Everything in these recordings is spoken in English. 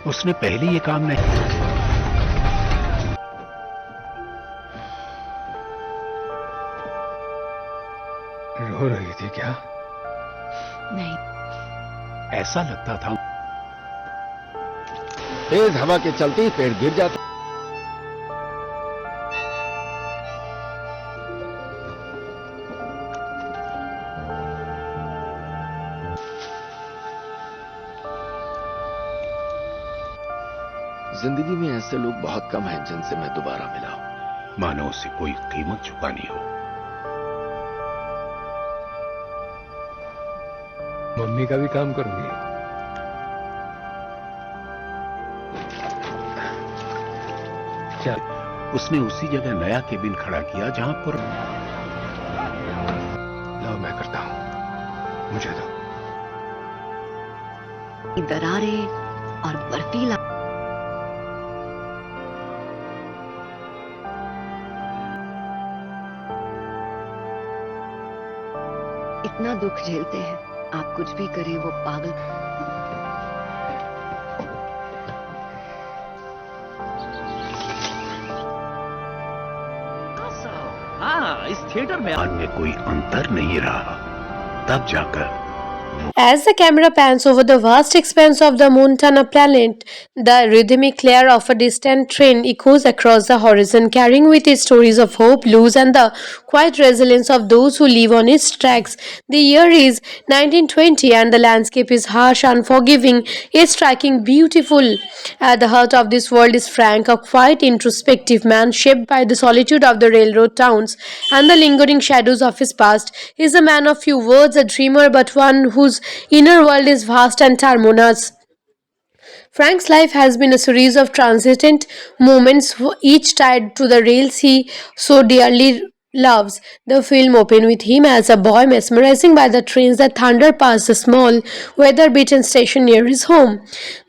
उसने पहले ये काम नहीं। रो रही थी क्या? नहीं। ऐसा लगता था। तेज हवा के चलते पेड़ गिर जाता। जिंदगी में ऐसे लोग बहुत कम हैं जिनसे मैं दोबारा मिला हूं। मानो उसे कोई कीमत चुकानी हो। मम्मी का भी काम करूंगी। क्या? उसने उसी जगह नया केबिन खड़ा किया जहां पर। लो मैं करता हूं, मुझे दो। दरारें और बर्फीला इतना दुख झेलते हैं, आप कुछ भी करें वो पागल। हाँ, इस थिएटर में मन में कोई अंतर नहीं रहा। तब जाकर As the camera pans over the vast expanse of the Montana planet, the rhythmic layer of a distant train echoes across the horizon, carrying with it stories of hope, blues, and the quiet resilience of those who live on its tracks. The year is 1920, and the landscape is harsh, unforgiving, yet striking, beautiful. At the heart of this world is Frank, a quiet, introspective man shaped by the solitude of the railroad towns and the lingering shadows of his past. He is a man of few words, a dreamer, but one whose inner world is vast and harmonious. Frank's life has been a series of transient moments, each tied to the rails he so dearly loves. The film opened with him as a boy mesmerizing by the trains that thunder past the small, weather-beaten station near his home.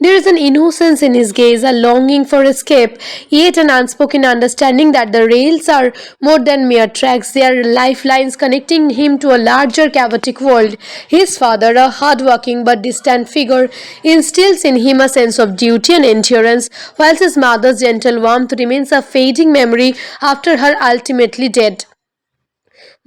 There is an innocence in his gaze, a longing for escape, yet an unspoken understanding that the rails are more than mere tracks. They are lifelines connecting him to a larger chaotic world. His father, a hard-working but distant figure, instills in him a sense of duty and endurance, whilst his mother's gentle warmth remains a fading memory after her ultimately dead.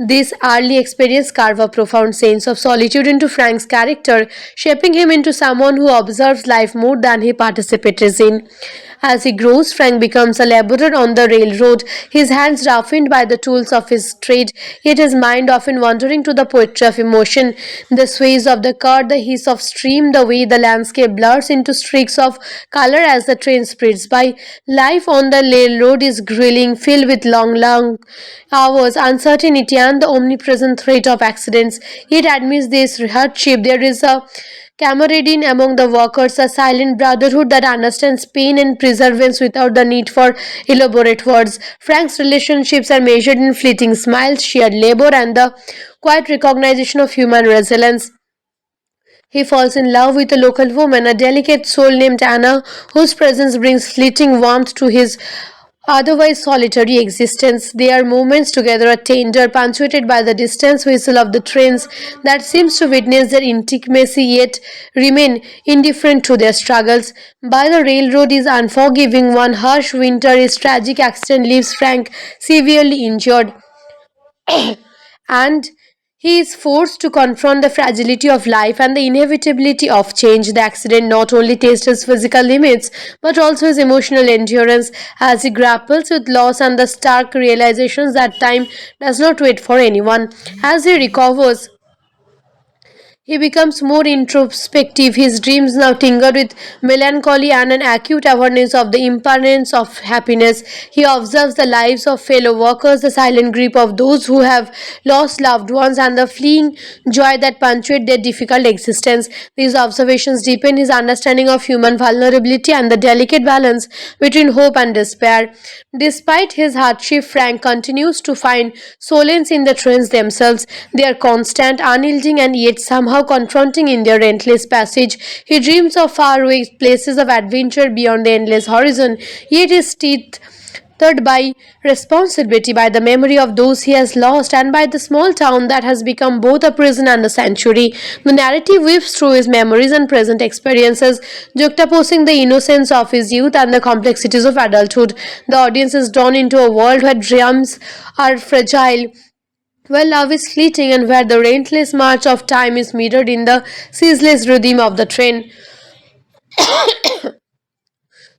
This early experience carved a profound sense of solitude into Frank's character, shaping him into someone who observes life more than he participates in. As he grows, Frank becomes a laborer on the railroad, his hands roughened by the tools of his trade, yet his mind often wandering to the poetry of emotion. The sways of the car, the hiss of stream, the way the landscape blurs into streaks of color as the train speeds by. Life on the railroad is grilling, filled with long hours, uncertainty, and the omnipresent threat of accidents. Yet amidst this hardship, there is a camaraderie among the workers, a silent brotherhood that understands pain and perseverance without the need for elaborate words. Frank's relationships are measured in fleeting smiles, shared labor, and the quiet recognition of human resilience. He falls in love with a local woman, a delicate soul named Anna, whose presence brings fleeting warmth to his otherwise solitary existence. Their moments together are tender, punctuated by the distant whistle of the trains that seems to witness their intimacy yet remain indifferent to their struggles. By the railroad is unforgiving. One harsh winter, his tragic accident leaves Frank severely injured and he is forced to confront the fragility of life and the inevitability of change. The accident not only tests his physical limits but also his emotional endurance as he grapples with loss and the stark realizations that time does not wait for anyone. As he recovers, he becomes more introspective, his dreams now tingered with melancholy and an acute awareness of the impermanence of happiness. He observes the lives of fellow workers, the silent grief of those who have lost loved ones, and the fleeting joy that punctuate their difficult existence. These observations deepen his understanding of human vulnerability and the delicate balance between hope and despair. Despite his hardship, Frank continues to find solace in the trains themselves. They are constant, unyielding, and yet somehow confronting in their endless passage. He dreams of faraway places of adventure beyond the endless horizon, yet his teeth stirred by responsibility, by the memory of those he has lost, and by the small town that has become both a prison and a sanctuary. The narrative weaves through his memories and present experiences, juxtaposing the innocence of his youth and the complexities of adulthood. The audience is drawn into a world where dreams are fragile, where love is fleeting, and where the relentless march of time is mirrored in the ceaseless rhythm of the train.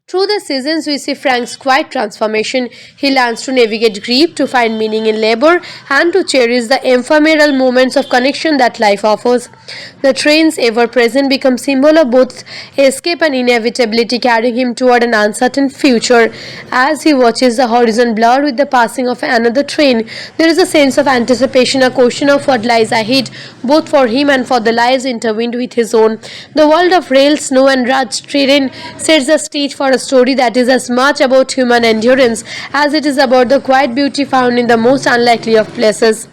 Through the seasons, we see Frank's quiet transformation. He learns to navigate grief, to find meaning in labor, and to cherish the ephemeral moments of connection that life offers. The train's ever present becomes symbol of both escape and inevitability, carrying him toward an uncertain future. As he watches the horizon blur with the passing of another train, there is a sense of anticipation, a question of what lies ahead, both for him and for the lives intertwined with his own. The world of rail, snow, and rugged terrain sets the stage for a story that is as much about human endurance as it is about the quiet beauty found in the most unlikely of places.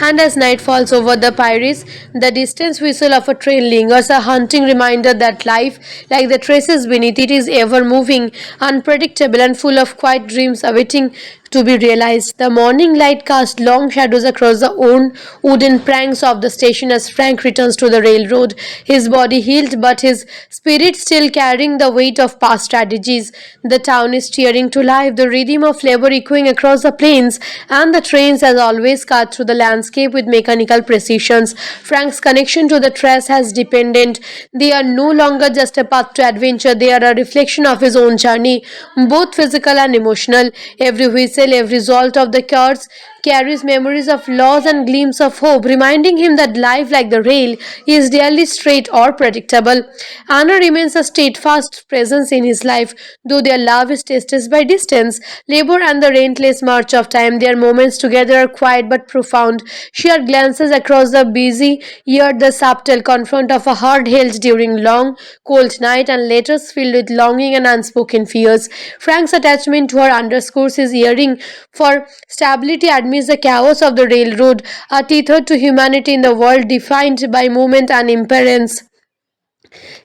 And as night falls over the Pyrenees, the distant whistle of a train lingers, a haunting reminder that life, like the traces beneath it, is ever moving, unpredictable, and full of quiet dreams awaiting to be realized. The morning light casts long shadows across the old wooden pranks of the station as Frank returns to the railroad, his body healed but his spirit still carrying the weight of past strategies. The town is tearing to life, the rhythm of labor echoing across the plains, and the trains, as always, cut through the landscape with mechanical precision. Frank's connection to the trace has dependent. They are no longer just a path to adventure, they are a reflection of his own journey, both physical and emotional. Every whistle, every result of the cards carries memories of loss and gleams of hope, reminding him that life, like the rail, is rarely straight or predictable. Anna remains a steadfast presence in his life, though their love is tested by distance, labor, and the relentless march of time. Their moments together are quiet but profound. Sheer glances across the busy yard, the subtle confront of a heart held during long, cold night, and letters filled with longing and unspoken fears. Frank's attachment to her underscores his yearning for stability amidst the chaos of the railroad, a tethered to humanity in the world defined by movement and impermanence.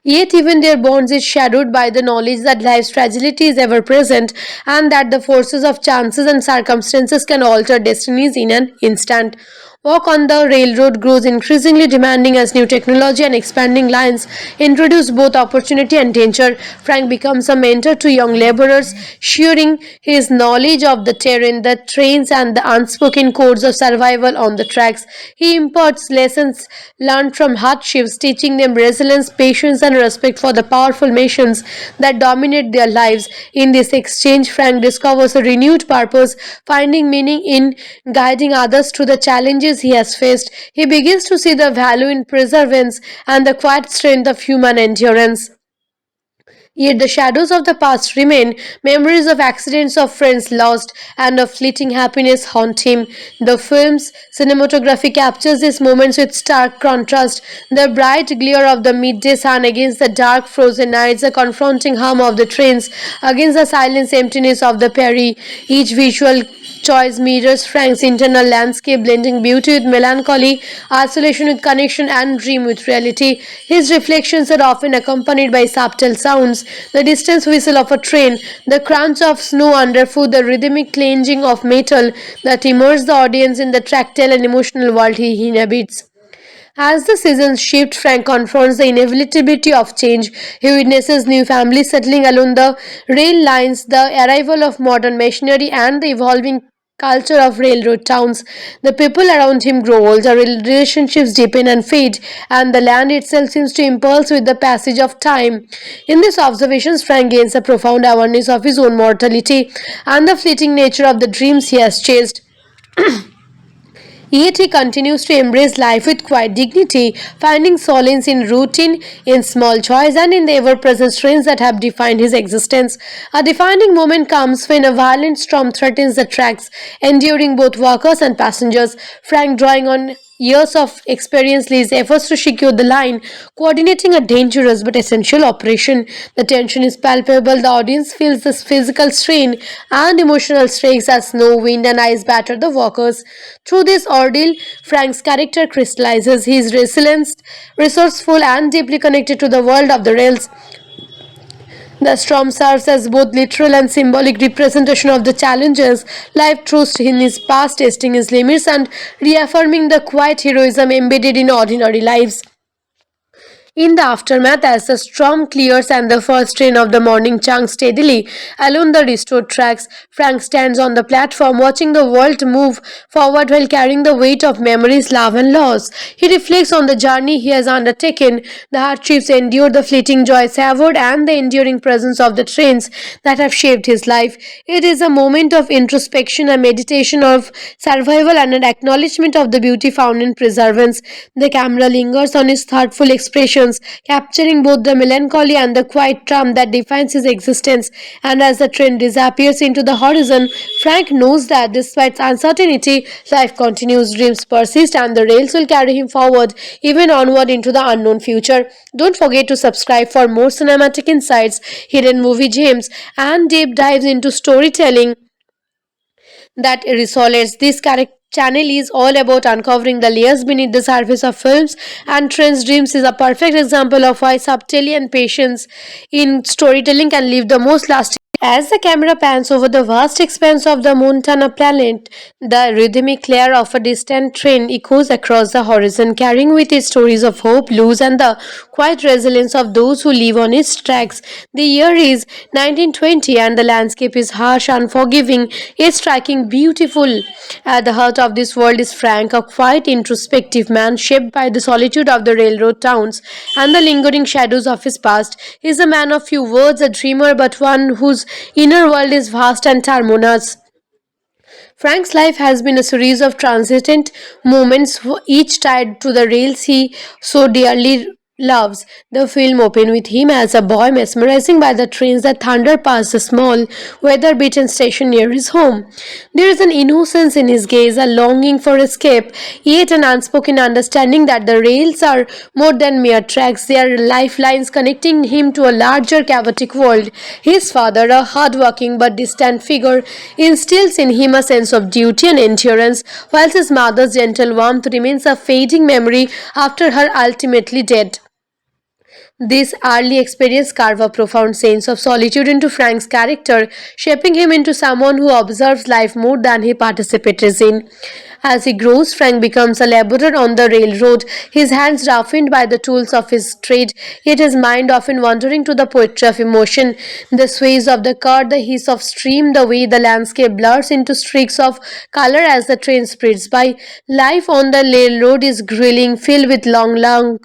Yet even their bonds is shadowed by the knowledge that life's fragility is ever present, and that the forces of chances and circumstances can alter destinies in an instant. Work on the railroad grows increasingly demanding as new technology and expanding lines introduce both opportunity and danger. Frank becomes a mentor to young laborers, sharing his knowledge of the terrain, the trains, and the unspoken codes of survival on the tracks. He imparts lessons learned from hardships, teaching them resilience, patience, and respect for the powerful nations that dominate their lives. In this exchange, Frank discovers a renewed purpose, finding meaning in guiding others through the challenges he has faced. He begins to see the value in perseverance and the quiet strength of human endurance. Yet the shadows of the past remain, memories of accidents, of friends lost, and of fleeting happiness haunt him. The film's cinematography captures these moments with stark contrast. The bright glare of the midday sun against the dark frozen nights, the confronting hum of the trains against the silent emptiness of the prairie. Each visual choice mirrors Frank's internal landscape, blending beauty with melancholy, isolation with connection, and dream with reality. His reflections are often accompanied by subtle sounds, the distant whistle of a train, the crunch of snow underfoot, the rhythmic clenching of metal that immerse the audience in the tactile and emotional world he inhabits. As the seasons shift, Frank confronts the inevitability of change. He witnesses new families settling along the rail lines, the arrival of modern machinery, and the evolving culture of railroad towns. The people around him grow older, relationships deepen and fade, and the land itself seems to impulse with the passage of time. In these observations, Frank gains a profound awareness of his own mortality and the fleeting nature of the dreams he has chased. Yet he continues to embrace life with quiet dignity, finding solace in routine, in small joys, and in the ever-present strains that have defined his existence. A defining moment comes when a violent storm threatens the tracks, enduring both workers and passengers. Frank, drawing on years of experience, leads efforts to secure the line, coordinating a dangerous but essential operation. The tension is palpable, the audience feels the physical strain and emotional stakes as snow, wind, and ice batter the workers. Through this ordeal, Frank's character crystallizes. He is resilient, resourceful, and deeply connected to the world of the rails. The storm serves as both literal and symbolic representation of the challenges life throws in his past, testing his limits and reaffirming the quiet heroism embedded in ordinary lives. In the aftermath, as the storm clears and the first train of the morning chunks steadily along the restored tracks, Frank stands on the platform watching the world move forward while carrying the weight of memories, love, and loss. He reflects on the journey he has undertaken, the hardships endured, the fleeting joy savored, and the enduring presence of the trains that have shaped his life. It is a moment of introspection, a meditation of survival, and an acknowledgement of the beauty found in preservance. The camera lingers on his thoughtful expressions, capturing both the melancholy and the quiet charm that defines his existence. And as the train disappears into the horizon, Frank knows that despite uncertainty, life continues, dreams persist, and the rails will carry him forward, even onward into the unknown future. Don't forget to subscribe for more cinematic insights, hidden movie gems, and deep dives into storytelling that resonates. This channel is all about uncovering the layers beneath the surface of films, and Trent's Dreams is a perfect example of why subtlety and patience in storytelling can leave the most lasting. As the camera pans over the vast expanse of the Montana planet, the rhythmic clair of a distant train echoes across the horizon, carrying with it stories of hope, blues, and the quiet resilience of those who live on its tracks. The year is 1920, and the landscape is harsh, unforgiving, yet striking, beautiful. At the heart of this world is Frank, a quiet, introspective man shaped by the solitude of the railroad towns and the lingering shadows of his past. He is a man of few words, a dreamer, but one whose inner world is vast and harmonious. Frank's life has been a series of transient moments, each tied to the rails he so dearly loves. The film opened with him as a boy mesmerizing by the trains that thunder past the small, weather-beaten station near his home. There is an innocence in his gaze, a longing for escape, yet an unspoken understanding that the rails are more than mere tracks. They are lifelines connecting him to a larger chaotic world. His father, a hard-working but distant figure, instills in him a sense of duty and endurance, whilst his mother's gentle warmth remains a fading memory after her ultimately dead. This early experience carved a profound sense of solitude into Frank's character, shaping him into someone who observes life more than he participates in. As he grows, Frank becomes a laborer on the railroad, his hands roughened by the tools of his trade, yet his mind often wandering to the poetry of emotion. The sways of the car, the hiss of stream, the way the landscape blurs into streaks of color as the train speeds by. Life on the railroad is grilling, filled with long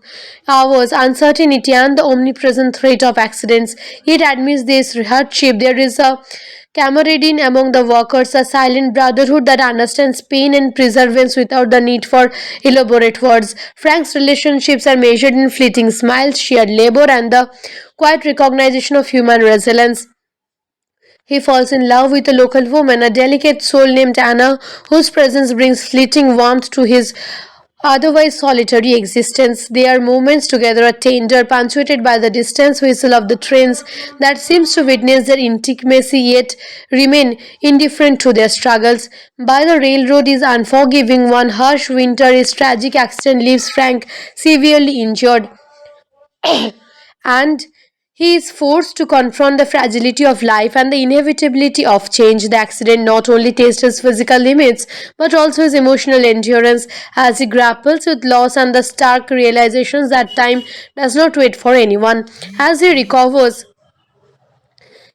hours, uncertainty, and the omnipresent threat of accidents. Yet amidst this hardship, there is a camaraderie among the workers, a silent brotherhood that understands pain and perseverance without the need for elaborate words. Frank's relationships are measured in fleeting smiles, shared labor, and the quiet recognition of human resilience. He falls in love with a local woman, a delicate soul named Anna, whose presence brings fleeting warmth to his otherwise solitary existence. Their movements together are tender, punctuated by the distant whistle of the trains that seems to witness their intimacy yet remain indifferent to their struggles. By the railroad is unforgiving. One harsh winter, his tragic accident leaves Frank severely injured, and he is forced to confront the fragility of life and the inevitability of change. The accident not only tests his physical limits but also his emotional endurance as he grapples with loss and the stark realizations that time does not wait for anyone. As he recovers,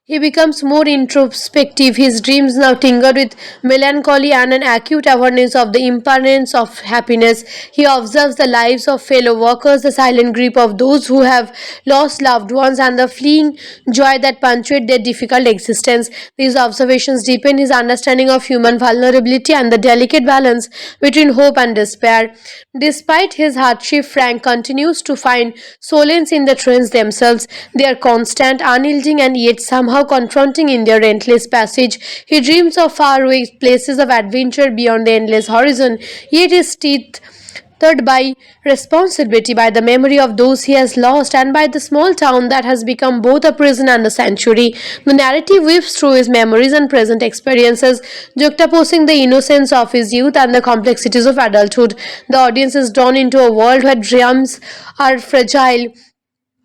he becomes more introspective, his dreams now tingered with melancholy and an acute awareness of the impermanence of happiness. He observes the lives of fellow workers, the silent grief of those who have lost loved ones, and the fleeting joy that punctuate their difficult existence. These observations deepen his understanding of human vulnerability and the delicate balance between hope and despair. Despite his hardship, Frank continues to find solace in the trains themselves. They are constant, unyielding, and yet somehow confronting in their endless passage. He dreams of faraway places of adventure beyond the endless horizon, yet is tethered by responsibility, by the memory of those he has lost, and by the small town that has become both a prison and a sanctuary. The narrative weaves through his memories and present experiences, juxtaposing the innocence of his youth and the complexities of adulthood. The audience is drawn into a world where dreams are fragile,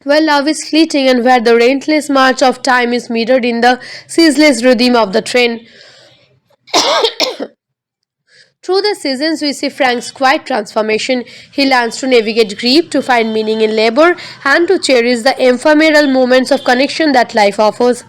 where love is fleeting and where the relentless march of time is mirrored in the ceaseless rhythm of the train. Through the seasons, we see Frank's quiet transformation. He learns to navigate grief, to find meaning in labor, and to cherish the ephemeral moments of connection that life offers.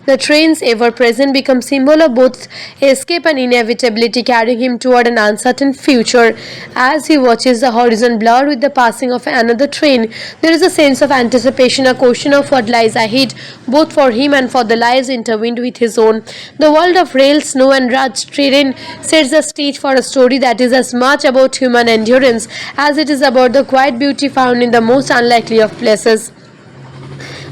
The train's ever present becomes symbol of both escape and inevitability, carrying him toward an uncertain future. As he watches the horizon blur with the passing of another train, there is a sense of anticipation, a question of what lies ahead, both for him and for the lives intertwined with his own. The world of rail, snow, and rugged terrain sets the stage for a story that is as much about human endurance as it is about the quiet beauty found in the most unlikely of places.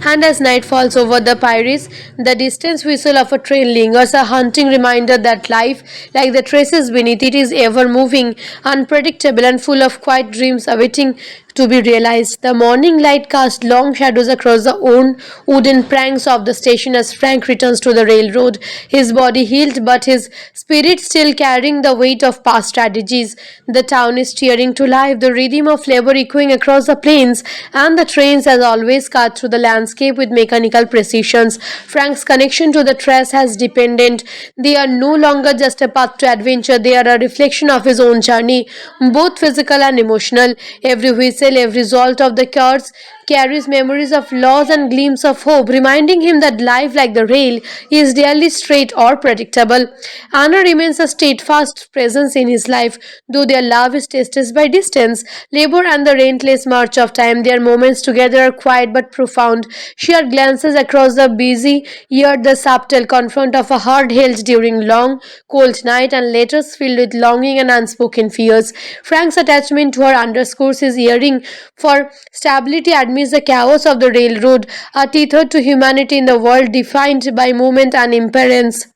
And as night falls over the Pyrenees, the distant whistle of a train lingers, a haunting reminder that life, like the traces beneath it, is ever moving, unpredictable, and full of quiet dreams awaiting to be realized. The morning light casts long shadows across the old wooden planks of the station as Frank returns to the railroad, his body healed but his spirit still carrying the weight of past tragedies. The town is tearing to life, the rhythm of labor echoing across the plains, and the trains, as always, cut through the landscape with mechanical precision. Frank's connection to the trace has dependent. They are no longer just a path to adventure, they are a reflection of his own journey, both physical and emotional. Every whistle, every result of the cards carries memories of loss and gleams of hope, reminding him that life, like the rail, is rarely straight or predictable. Anna remains a steadfast presence in his life, though their love is tested by distance, labor, and the relentless march of time. Their moments together are quiet but profound. Sheer glances across the busy yard, the subtle confront of a heart held during long, cold night, and letters filled with longing and unspoken fears. Frank's attachment to her underscores his yearning for stability amidst the chaos of the railroad, a tethered to humanity in the world defined by movement and impermanence.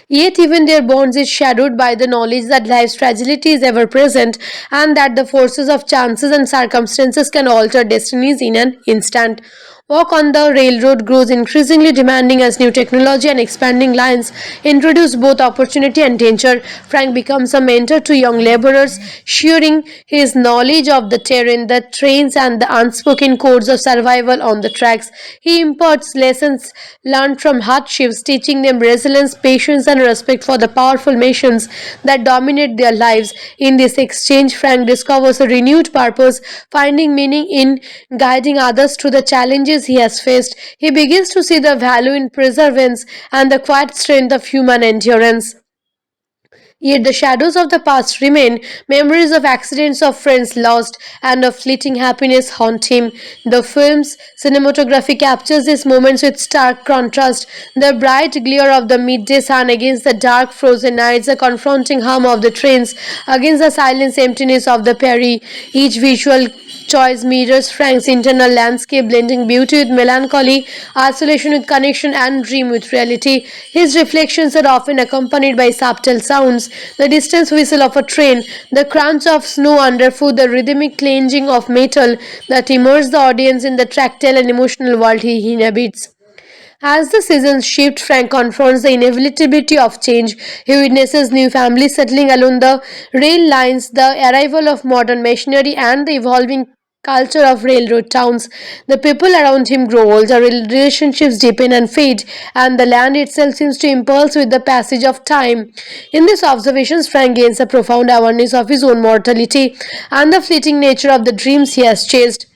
Yet even their bonds is shadowed by the knowledge that life's fragility is ever present and that the forces of chances and circumstances can alter destinies in an instant. Work on the railroad grows increasingly demanding as new technology and expanding lines introduce both opportunity and danger. Frank becomes a mentor to young laborers, sharing his knowledge of the terrain, the trains, and the unspoken codes of survival on the tracks. He imparts lessons learned from hardships, teaching them resilience, patience, and respect for the powerful machines that dominate their lives. In this exchange, Frank discovers a renewed purpose, finding meaning in guiding others through the challenges he has faced. He begins to see the value in perseverance and the quiet strength of human endurance. Yet the shadows of the past remain, memories of accidents, of friends lost, and of fleeting happiness haunt him. The film's cinematography captures these moments with stark contrast. The bright glare of the midday sun against the dark frozen nights, the confronting hum of the trains against the silent emptiness of the prairie. Each visual choice mirrors Frank's internal landscape, blending beauty with melancholy, isolation with connection, and dream with reality. His reflections are often accompanied by subtle sounds, the distant whistle of a train, the crunch of snow underfoot, the rhythmic clenching of metal that immerse the audience in the tactile and emotional world he inhabits. As the seasons shift, Frank confronts the inevitability of change. He witnesses new families settling along the rail lines, the arrival of modern machinery, and the evolving culture of railroad towns. The people around him grow older, relationships deepen and fade, and the land itself seems to impulse with the passage of time. In these observations, Frank gains a profound awareness of his own mortality and the fleeting nature of the dreams he has chased.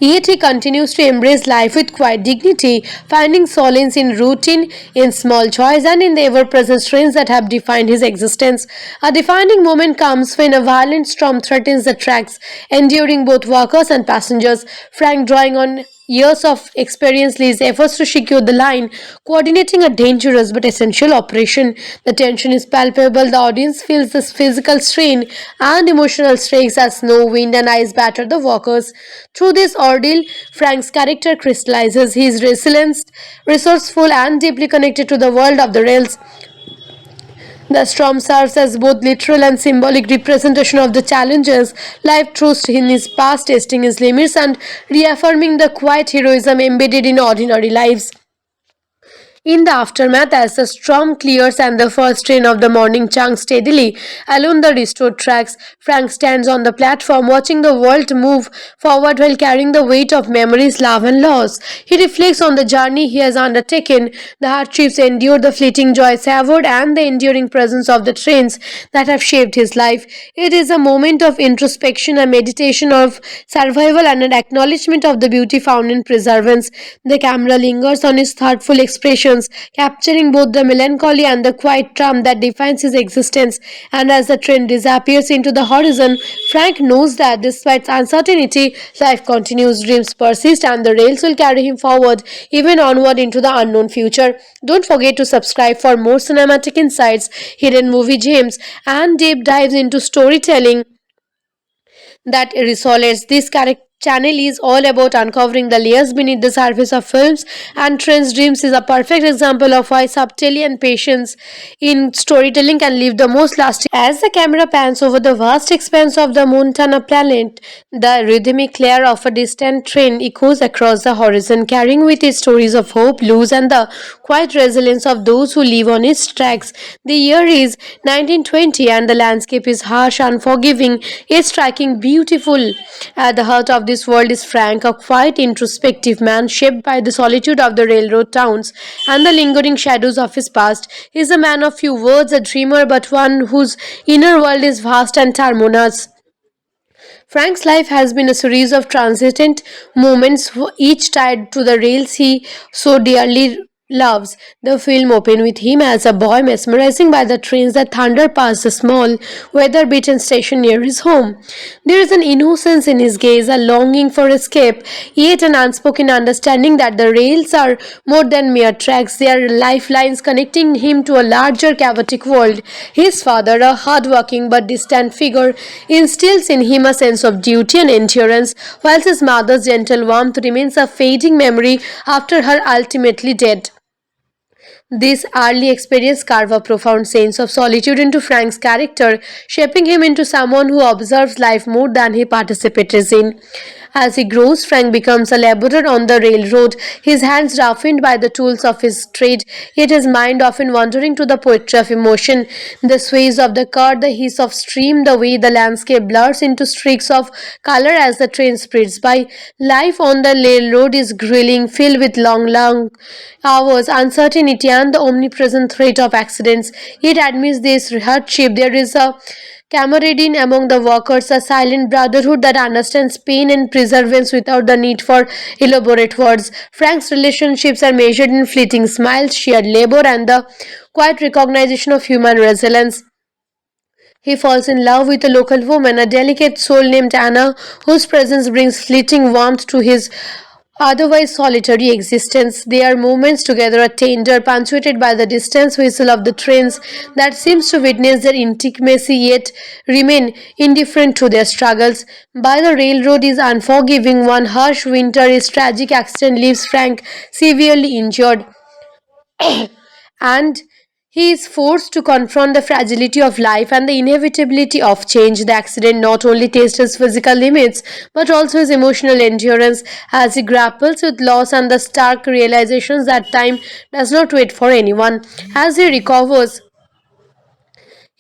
Yet he continues to embrace life with quiet dignity, finding solace in routine, in small joys, and in the ever present strains that have defined his existence. A defining moment comes when a violent storm threatens the tracks, enduring both workers and passengers. Frank, drawing on years of experience, leads efforts to secure the line, coordinating a dangerous but essential operation. The tension is palpable, the audience feels the physical strain and emotional stakes as snow, wind, and ice batter the workers. Through this ordeal, Frank's character crystallizes. He is resilient, resourceful, and deeply connected to the world of the rails. The storm serves as both literal and symbolic representation of the challenges life throws in his past, testing his limits and reaffirming the quiet heroism embedded in ordinary lives. In the aftermath, as the storm clears and the first train of the morning chunks steadily along the restored tracks, Frank stands on the platform watching the world move forward while carrying the weight of memories, love, and loss. He reflects on the journey he has undertaken, the hardships endured, the fleeting joy savored, and the enduring presence of the trains that have shaped his life. It is a moment of introspection, a meditation of survival, and an acknowledgement of the beauty found in preservance. The camera lingers on his thoughtful expressions, capturing both the melancholy and the quiet charm that defines his existence. And as the train disappears into the horizon, Frank knows that despite uncertainty, life continues, dreams persist, and the rails will carry him forward, even onward into the unknown future. Don't forget to subscribe for more cinematic insights, hidden movie gems, and deep dives into storytelling that resonates. This channel is all about uncovering the layers beneath the surface of films, and Trent's Dreams is a perfect example of why subtlety and patience in storytelling can leave the most lasting. As the camera pans over the vast expanse of the Montana planet, the rhythmic clair of a distant train echoes across the horizon, carrying with it stories of hope, blues, and the quiet resilience of those who live on its tracks. The year is 1920, and the landscape is harsh, unforgiving, yet striking, beautiful. At the heart of this world is Frank, a quiet, introspective man shaped by the solitude of the railroad towns and the lingering shadows of his past. He is a man of few words, a dreamer, but one whose inner world is vast and harmonious. Frank's life has been a series of transient moments, each tied to the rails he so dearly loves. The film opened with him as a boy mesmerizing by the trains that thunder past the small, weather-beaten station near his home. There is an innocence in his gaze, a longing for escape, yet an unspoken understanding that the rails are more than mere tracks. They are lifelines connecting him to a larger chaotic world. His father, a hard-working but distant figure, instills in him a sense of duty and endurance, whilst his mother's gentle warmth remains a fading memory after her ultimately dead. This early experience carved a profound sense of solitude into Frank's character, shaping him into someone who observes life more than he participates in. As he grows, Frank becomes a laborer on the railroad, his hands roughened by the tools of his trade, yet his mind often wandering to the poetry of emotion. The sways of the car, the hiss of stream, the way the landscape blurs into streaks of color as the train speeds by. Life on the railroad is grilling, filled with long hours, uncertainty, and the omnipresent threat of accidents. Yet amidst this hardship, there is a camaraderie among the workers, a silent brotherhood that understands pain and perseverance without the need for elaborate words. Frank's relationships are measured in fleeting smiles, shared labor, and the quiet recognition of human resilience. He falls in love with a local woman, a delicate soul named Anna, whose presence brings fleeting warmth to his otherwise solitary existence. Their moments together are tender, punctuated by the distant whistle of the trains that seems to witness their intimacy yet remain indifferent to their struggles. By the railroad is unforgiving. One harsh winter, his tragic accident leaves Frank severely injured, and he is forced to confront the fragility of life and the inevitability of change. The accident not only tests his physical limits but also his emotional endurance as he grapples with loss and the stark realizations that time does not wait for anyone. As he recovers,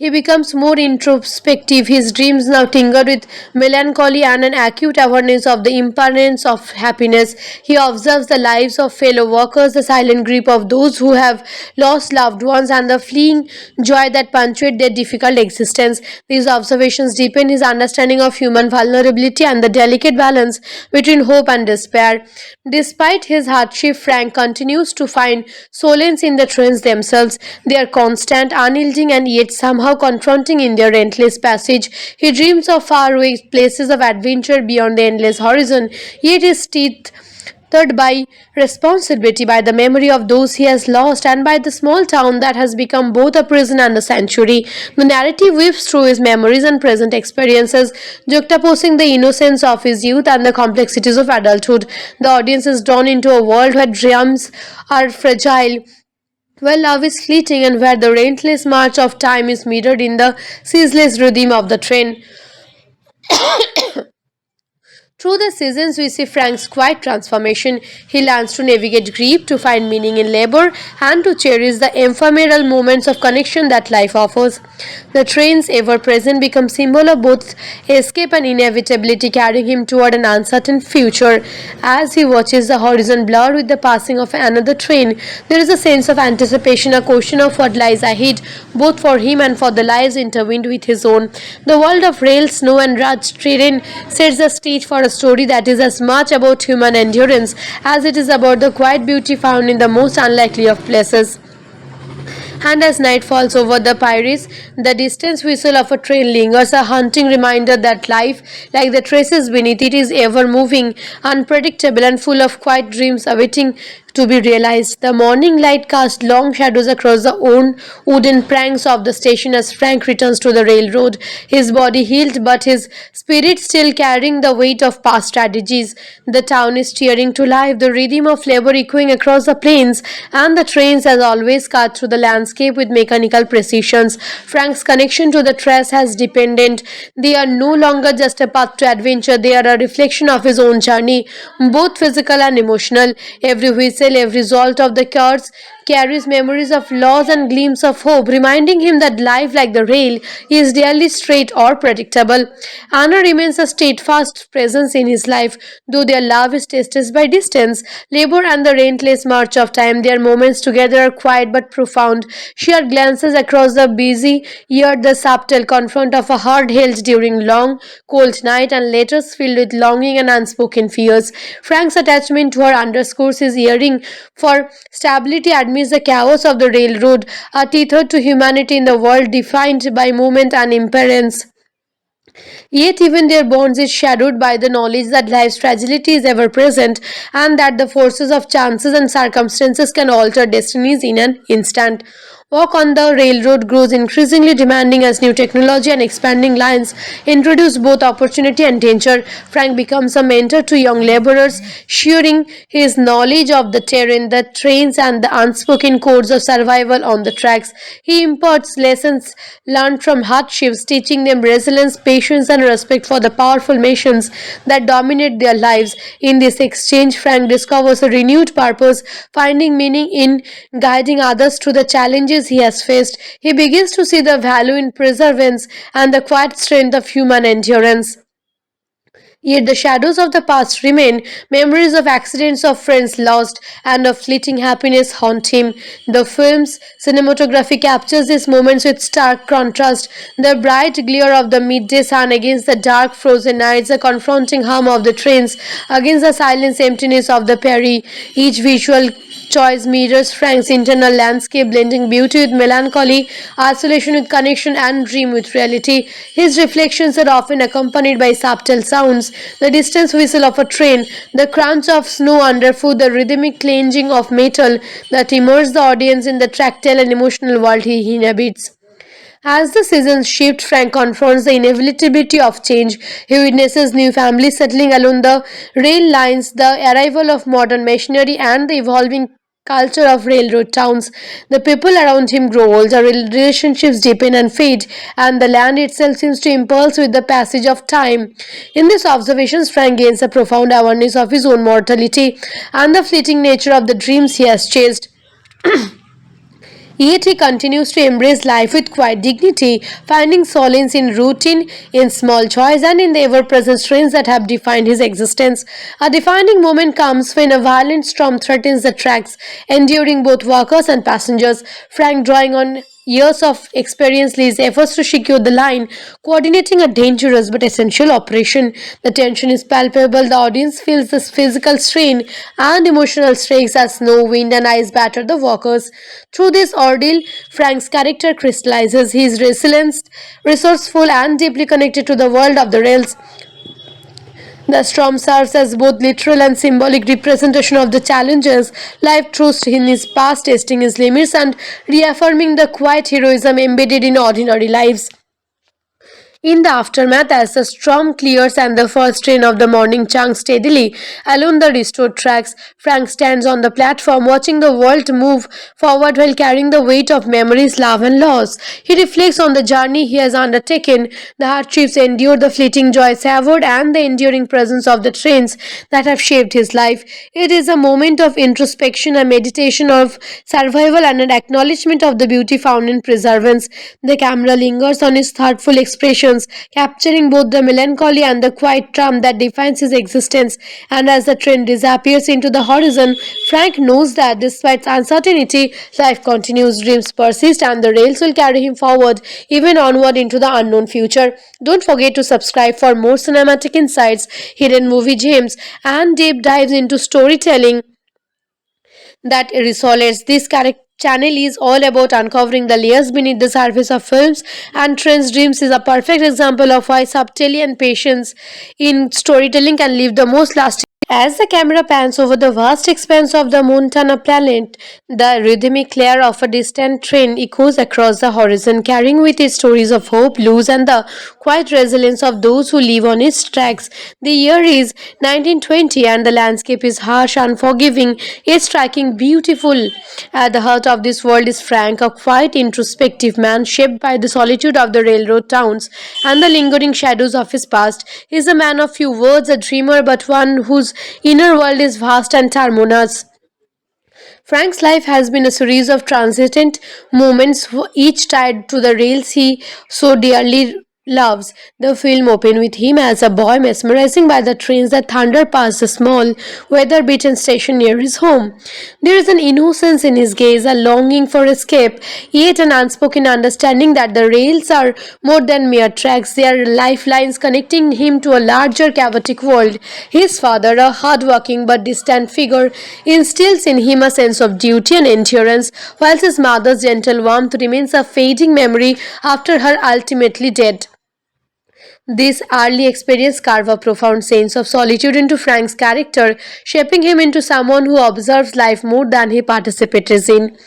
he becomes more introspective, his dreams now tingered with melancholy and an acute awareness of the impermanence of happiness. He observes the lives of fellow workers, the silent grief of those who have lost loved ones, and the fleeing joy that punctuate their difficult existence. These observations deepen his understanding of human vulnerability and the delicate balance between hope and despair. Despite his hardship, Frank continues to find solace in the trains themselves. They are constant, unyielding, and yet somehow confronting in their endless passage. He dreams of faraway places of adventure beyond the endless horizon, yet his teeth by responsibility, by the memory of those he has lost, and by the small town that has become both a prison and a sanctuary. The narrative weaves through his memories and present experiences, juxtaposing the innocence of his youth and the complexities of adulthood. The audience is drawn into a world where dreams are fragile, where love is fleeting, and where the relentless march of time is mirrored in the ceaseless rhythm of the train. Through the seasons, we see Frank's quiet transformation. He learns to navigate grief, to find meaning in labor, and to cherish the ephemeral moments of connection that life offers. The trains, ever present, become symbol of both escape and inevitability, carrying him toward an uncertain future. As he watches the horizon blur with the passing of another train, there is a sense of anticipation, a question of what lies ahead, both for him and for the lives intertwined with his own. The world of rail, snow, and rugged terrain sets the stage for a story that is as much about human endurance as it is about the quiet beauty found in the most unlikely of places. And as night falls over the Pyrenees, the distant whistle of a train lingers, a haunting reminder that life, like the traces beneath it, is ever moving, unpredictable, and full of quiet dreams awaiting to be realized. The morning light casts long shadows across the old wooden planks of the station as Frank returns to the railroad, his body healed but his spirit still carrying the weight of past tragedies. The town is tearing to life, the rhythm of labor echoing across the plains, and the trains, as always, cut through the landscape with mechanical precision. Frank's connection to the tracks has dependent. They are no longer just a path to adventure, they are a reflection of his own journey, both physical and emotional. Every whistle, every jolt of the cars carries memories of loss and gleams of hope, reminding him that life, like the rail, is rarely straight or predictable. Anna remains a steadfast presence in his life, though their love is tested by distance, labor, and the relentless march of time. Their moments together are quiet but profound. Sheer glances across the busy yard, the subtle confront of a heart held during long, cold night, and letters filled with longing and unspoken fears. Frank's attachment to her underscores his yearning for stability amidst the chaos of the railroad, a tethered to humanity in the world defined by movement and impermanence. Yet even their bonds is shadowed by the knowledge that life's fragility is ever present and that the forces of chances and circumstances can alter destinies in an instant. Work on the railroad grows increasingly demanding as new technology and expanding lines introduce both opportunity and danger. Frank becomes a mentor to young laborers, sharing his knowledge of the terrain, the trains, and the unspoken codes of survival on the tracks. He imparts lessons learned from hardships, teaching them resilience, patience, and respect for the powerful machines that dominate their lives. In this exchange, Frank discovers a renewed purpose, finding meaning in guiding others through the challenges he has faced. He begins to see the value in perseverance and the quiet strength of human endurance. Yet the shadows of the past remain, memories of accidents, of friends lost, and of fleeting happiness haunt him. The film's cinematography captures these moments with stark contrast. The bright glare of the midday sun against the dark frozen nights, the confronting hum of the trains against the silent emptiness of the prairie. Each visual choice mirrors Frank's internal landscape, blending beauty with melancholy, isolation with connection, and dream with reality. His reflections are often accompanied by subtle sounds, the distant whistle of a train, the crunch of snow underfoot, the rhythmic clenching of metal that immerse the audience in the tactile and emotional world he inhabits. As the seasons shift, Frank confronts the inevitability of change. He witnesses new families settling along the rail lines, the arrival of modern machinery, and the evolving culture of railroad towns. The people around him grow older, relationships deepen and fade, and the land itself seems to impulse with the passage of time. In these observations, Frank gains a profound awareness of his own mortality and the fleeting nature of the dreams he has chased. Yet he continues to embrace life with quiet dignity, finding solace in routine, in small joys, and in the ever-present strains that have defined his existence. A defining moment comes when a violent storm threatens the tracks, enduring both workers and passengers. Frank, drawing on years of experience, leads efforts to secure the line, coordinating a dangerous but essential operation. The tension is palpable, the audience feels this physical strain and emotional stakes as snow, wind, and ice batter the workers. Through this ordeal, Frank's character crystallizes. He is resilient, resourceful, and deeply connected to the world of the rails. The storm serves as both literal and symbolic representation of the challenges life throws in his past, testing his limits and reaffirming the quiet heroism embedded in ordinary lives. In the aftermath, as the storm clears and the first train of the morning chunks steadily along the restored tracks, Frank stands on the platform watching the world move forward while carrying the weight of memories, love, and loss. He reflects on the journey he has undertaken, the hardships endured, the fleeting joy savored, and the enduring presence of the trains that have shaped his life. It is a moment of introspection, a meditation of survival, and an acknowledgement of the beauty found in preservance. The camera lingers on his thoughtful expressions, capturing both the melancholy and the quiet charm that defines his existence. And as the train disappears into the horizon, Frank knows that despite uncertainty, life continues, dreams persist, and the rails will carry him forward, even onward into the unknown future. Don't forget to subscribe for more cinematic insights, hidden movie gems, and deep dives into storytelling that resonates. This channel is all about uncovering the layers beneath the surface of films, and Trent's Dreams is a perfect example of why subtlety and patience in storytelling can leave the most lasting. As the camera pans over the vast expanse of the Montana planet, the rhythmic clair of a distant train echoes across the horizon, carrying with it stories of hope, loss, and the quiet resilience of those who live on its tracks. The year is 1920, and the landscape is harsh, unforgiving, yet striking beautiful. At the heart of this world is Frank, a quiet, introspective man shaped by the solitude of the railroad towns and the lingering shadows of his past. He is a man of few words, a dreamer, but one whose inner world is vast and harmonious. Frank's life has been a series of transient moments, each tied to the rails he so dearly loves. The film opened with him as a boy, mesmerizing by the trains that thunder past the small, weather-beaten station near his home. There is an innocence in his gaze, a longing for escape, yet an unspoken understanding that the rails are more than mere tracks. They are lifelines connecting him to a larger chaotic world. His father, a hard-working but distant figure, instills in him a sense of duty and endurance, whilst his mother's gentle warmth remains a fading memory after her ultimately dead. This early experience carved a profound sense of solitude into Frank's character, shaping him into someone who observes life more than he participates in.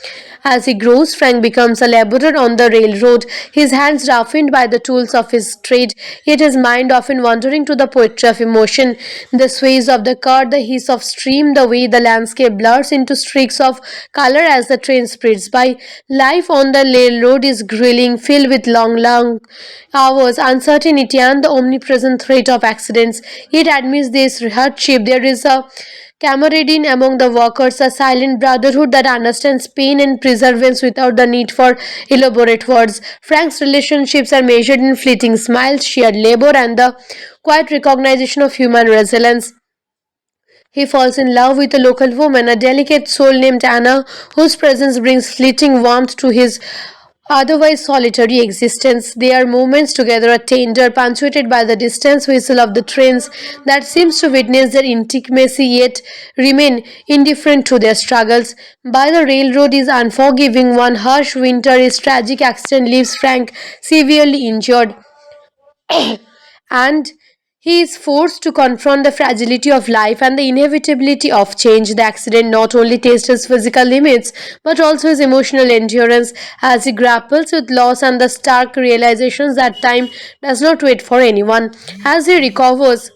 As he grows, Frank becomes a laborer on the railroad, his hands roughened by the tools of his trade, yet his mind often wandering to the poetry of emotion. The sways of the car, the hiss of stream, the way the landscape blurs into streaks of color as the train speeds by. Life on the railroad is grilling, filled with long hours, uncertainty, and the omnipresent threat of accidents. Yet amidst this hardship, there is a camaraderie among the workers, a silent brotherhood that understands pain and perseverance without the need for elaborate words. Frank's relationships are measured in fleeting smiles, shared labor, and the quiet recognition of human resilience. He falls in love with a local woman, a delicate soul named Anna, whose presence brings fleeting warmth to his otherwise solitary existence. Their moments together are tender, punctuated by the distant whistle of the trains that seems to witness their intimacy yet remain indifferent to their struggles. By the railroad is unforgiving. One harsh winter, his tragic accident leaves Frank severely injured, and he is forced to confront the fragility of life and the inevitability of change. The accident not only tests his physical limits but also his emotional endurance as he grapples with loss and the stark realizations that time does not wait for anyone. As he recovers,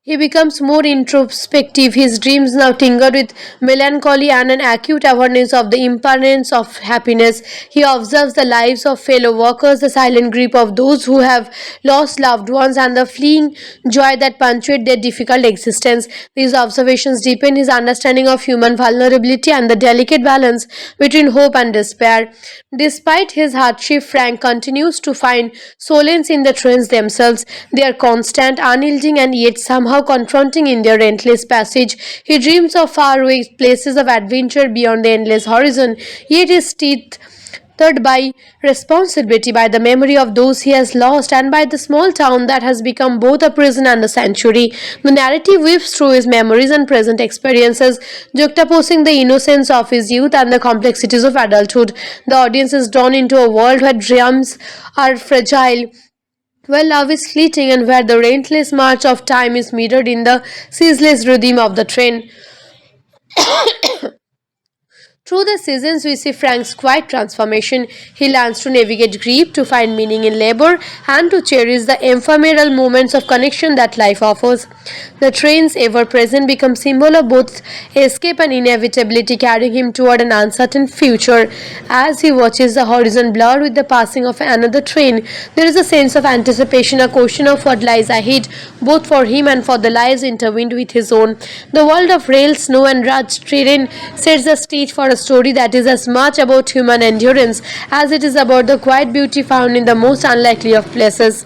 he becomes more introspective, his dreams now tingered with melancholy and an acute awareness of the impermanence of happiness. He observes the lives of fellow workers, the silent grief of those who have lost loved ones, and the fleeting joy that punctuate their difficult existence. These observations deepen his understanding of human vulnerability and the delicate balance between hope and despair. Despite his hardship, Frank continues to find solace in the trains themselves. They are constant, unyielding, and yet somehow confronting in their endless passage. He dreams of faraway places of adventure beyond the endless horizon, yet his teeth by responsibility, by the memory of those he has lost, and by the small town that has become both a prison and a sanctuary. The narrative weaves through his memories and present experiences, juxtaposing the innocence of his youth and the complexities of adulthood. The audience is drawn into a world where dreams are fragile, where love is fleeting, and where the relentless march of time is mirrored in the ceaseless rhythm of the train. Through the seasons, we see Frank's quiet transformation. He learns to navigate grief, to find meaning in labor, and to cherish the ephemeral moments of connection that life offers. The trains, ever present, become symbol of both escape and inevitability, carrying him toward an uncertain future. As he watches the horizon blur with the passing of another train, there is a sense of anticipation, a question of what lies ahead, both for him and for the lives intertwined with his own. The world of rail, snow, and rugged terrain sets the stage for a story that is as much about human endurance as it is about the quiet beauty found in the most unlikely of places.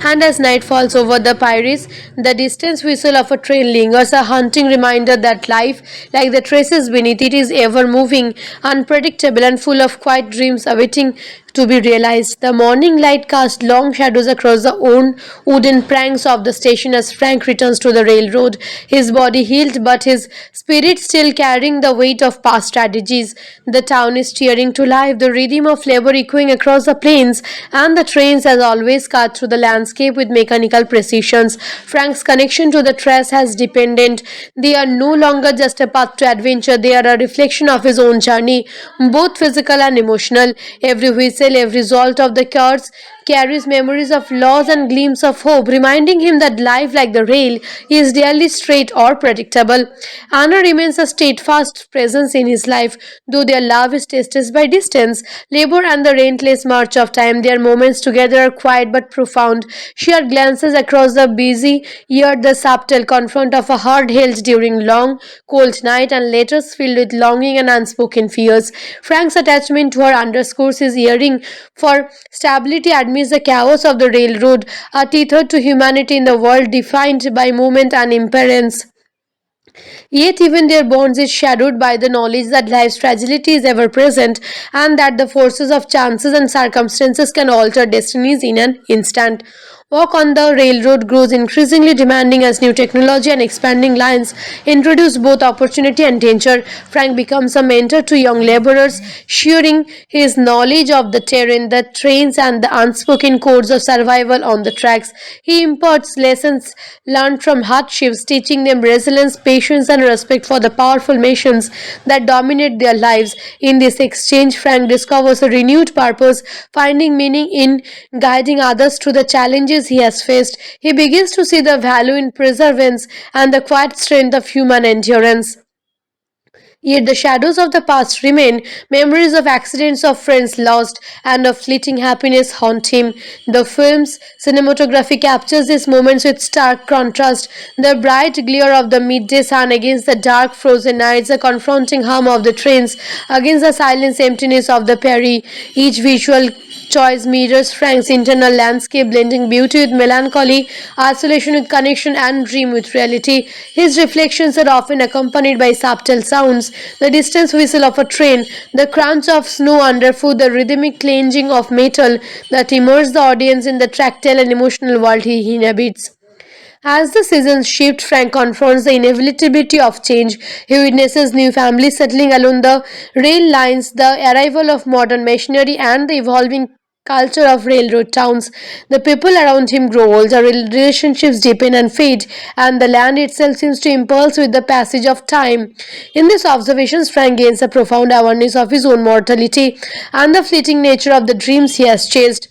And as night falls over the Pyrenees, the distant whistle of a train lingers, a haunting reminder that life, like the traces beneath it, is ever moving, unpredictable, and full of quiet dreams awaiting to be realized. The morning light casts long shadows across the old wooden planks of the station as Frank returns to the railroad, his body healed but his spirit still carrying the weight of past tragedies. The town is tearing to life, the rhythm of labor echoing across the plains, and the trains, as always, cut through the landscape with mechanical precision. Frank's connection to the trace has dependent. They are no longer just a path to adventure, they are a reflection of his own journey, both physical and emotional. Every whistle, every result of the cars carries memories of loss and gleams of hope, reminding him that life, like the rail, is rarely straight or predictable. Anna remains a steadfast presence in his life, though their love is tested by distance, labor, and the relentless march of time. Their moments together are quiet but profound. Sheer glances across the busy yard, the subtle confront of a heart held during long, cold night, and letters filled with longing and unspoken fears. Frank's attachment to her underscores his yearning for stability amidst the chaos of the railroad, a tethered to humanity in the world defined by movement and impermanence. Yet even their bonds is shadowed by the knowledge that life's fragility is ever present and that the forces of chances and circumstances can alter destinies in an instant. Work on the railroad grows increasingly demanding as new technology and expanding lines introduce both opportunity and danger. Frank becomes a mentor to young laborers, sharing his knowledge of the terrain, the trains, and the unspoken codes of survival on the tracks. He imparts lessons learned from hardships, teaching them resilience, patience, and respect for the powerful machines that dominate their lives. In this exchange, Frank discovers a renewed purpose, finding meaning in guiding others through the challenges he has faced. He begins to see the value in perseverance and the quiet strength of human endurance. Yet the shadows of the past remain, memories of accidents, of friends lost, and of fleeting happiness haunt him. The film's cinematography captures these moments with stark contrast. The bright glare of the midday sun against the dark frozen nights, the confronting hum of the trains against the silent emptiness of the prairie. Each visual choice mirrors Frank's internal landscape, blending beauty with melancholy, isolation with connection, and dream with reality. His reflections are often accompanied by subtle sounds, the distant whistle of a train, the crunch of snow underfoot, the rhythmic clenching of metal that immerse the audience in the tactile and emotional world he inhabits. As the seasons shift, Frank confronts the inevitability of change. He witnesses new families settling along the rail lines, the arrival of modern machinery, and the evolving culture of railroad towns. The people around him grow older, relationships deepen and fade, and the land itself seems to impulse with the passage of time. In these observations, Frank gains a profound awareness of his own mortality and the fleeting nature of the dreams he has chased.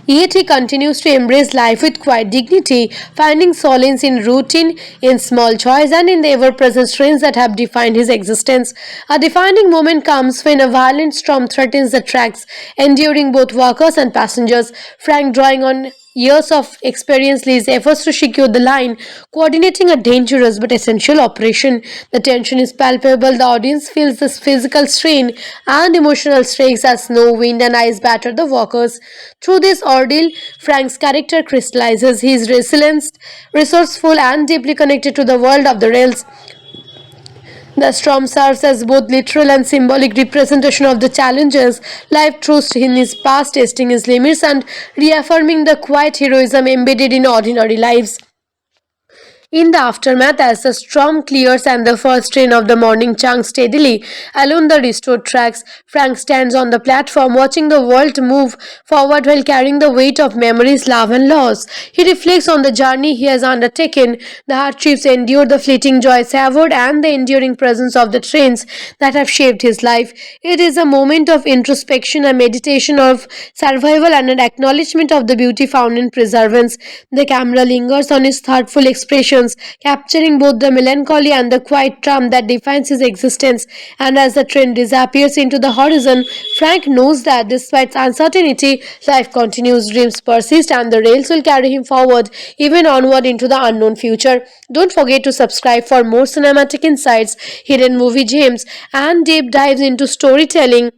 Yet he continues to embrace life with quiet dignity, finding solace in routine, in small joys, and in the ever-present strains that have defined his existence. A defining moment comes when a violent storm threatens the tracks, enduring both workers and passengers. Frank, drawing on years of experience, leads efforts to secure the line, coordinating a dangerous but essential operation. The tension is palpable, the audience feels this physical strain and emotional stakes as snow, wind, and ice batter the workers. Through this ordeal, Frank's character crystallizes. He is resilient, resourceful, and deeply connected to the world of the rails. The storm serves as both literal and symbolic representation of the challenges life throws in his past, testing his limits and reaffirming the quiet heroism embedded in ordinary lives. In the aftermath, as the storm clears and the first train of the morning chunks steadily along the restored tracks, Frank stands on the platform watching the world move forward while carrying the weight of memories, love, and loss. He reflects on the journey he has undertaken, the hardships endured, the fleeting joy savored, and the enduring presence of the trains that have shaped his life. It is a moment of introspection, a meditation of survival, and an acknowledgement of the beauty found in preservance. The camera lingers on his thoughtful expressions, capturing both the melancholy and the quiet charm that defines his existence. And as the train disappears into the horizon, Frank knows that despite uncertainty, life continues, dreams persist, and the rails will carry him forward, even onward into the unknown future. Don't forget to subscribe for more cinematic insights, hidden movie gems, and deep dives into storytelling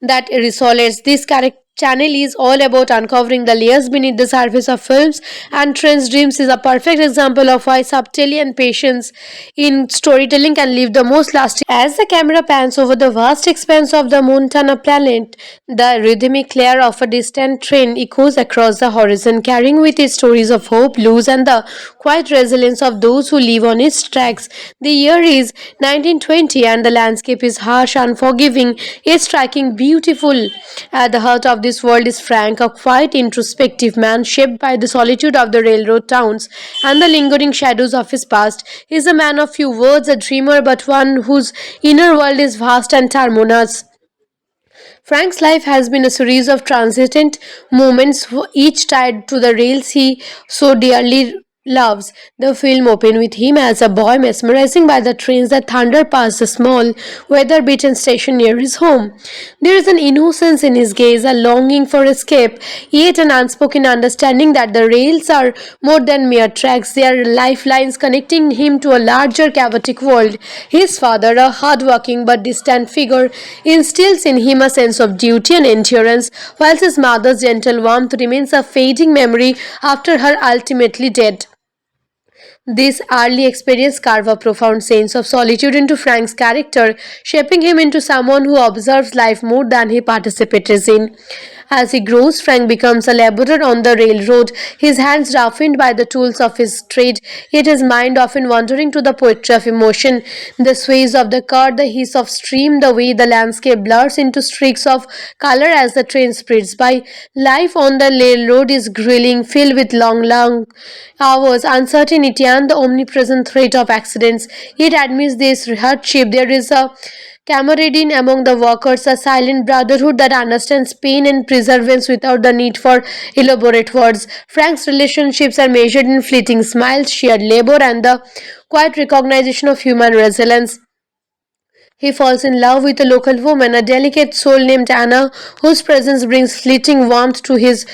that resonates. This channel is all about uncovering the layers beneath the surface of films, and Trent's Dreams is a perfect example of why subtlety and patience in storytelling can leave the most lasting. As the camera pans over the vast expanse of the Montana planet, the rhythmic clair of a distant train echoes across the horizon, carrying with it stories of hope, loss, and the quiet resilience of those who live on its tracks. The year is 1920, and the landscape is harsh, unforgiving, yet striking beautiful. At the heart of this world is Frank, a quiet, introspective man shaped by the solitude of the railroad towns and the lingering shadows of his past. He is a man of few words, a dreamer, but one whose inner world is vast and harmonious. Frank's life has been a series of transient moments, each tied to the rails he so dearly loves. The film opened with him as a boy mesmerizing by the trains that thunder past the small, weather-beaten station near his home. There is an innocence in his gaze, a longing for escape, yet an unspoken understanding that the rails are more than mere tracks. They are lifelines connecting him to a larger chaotic world. His father, a hard-working but distant figure, instills in him a sense of duty and endurance, whilst his mother's gentle warmth remains a fading memory after her ultimately dead. This early experience carved a profound sense of solitude into Frank's character, shaping him into someone who observes life more than he participates in. As he grows, Frank becomes a laborer on the railroad, his hands roughened by the tools of his trade, yet his mind often wandering to the poetry of emotion. The sways of the car, the hiss of stream, the way the landscape blurs into streaks of color as the train speeds by. Life on the railroad is grilling, filled with long hours, uncertainty, and the omnipresent threat of accidents. Yet amidst this hardship, there is a camaraderie among the workers, a silent brotherhood that understands pain and perseverance without the need for elaborate words. Frank's relationships are measured in fleeting smiles, shared labor, and the quiet recognition of human resilience. He falls in love with a local woman, a delicate soul named Anna, whose presence brings fleeting warmth to his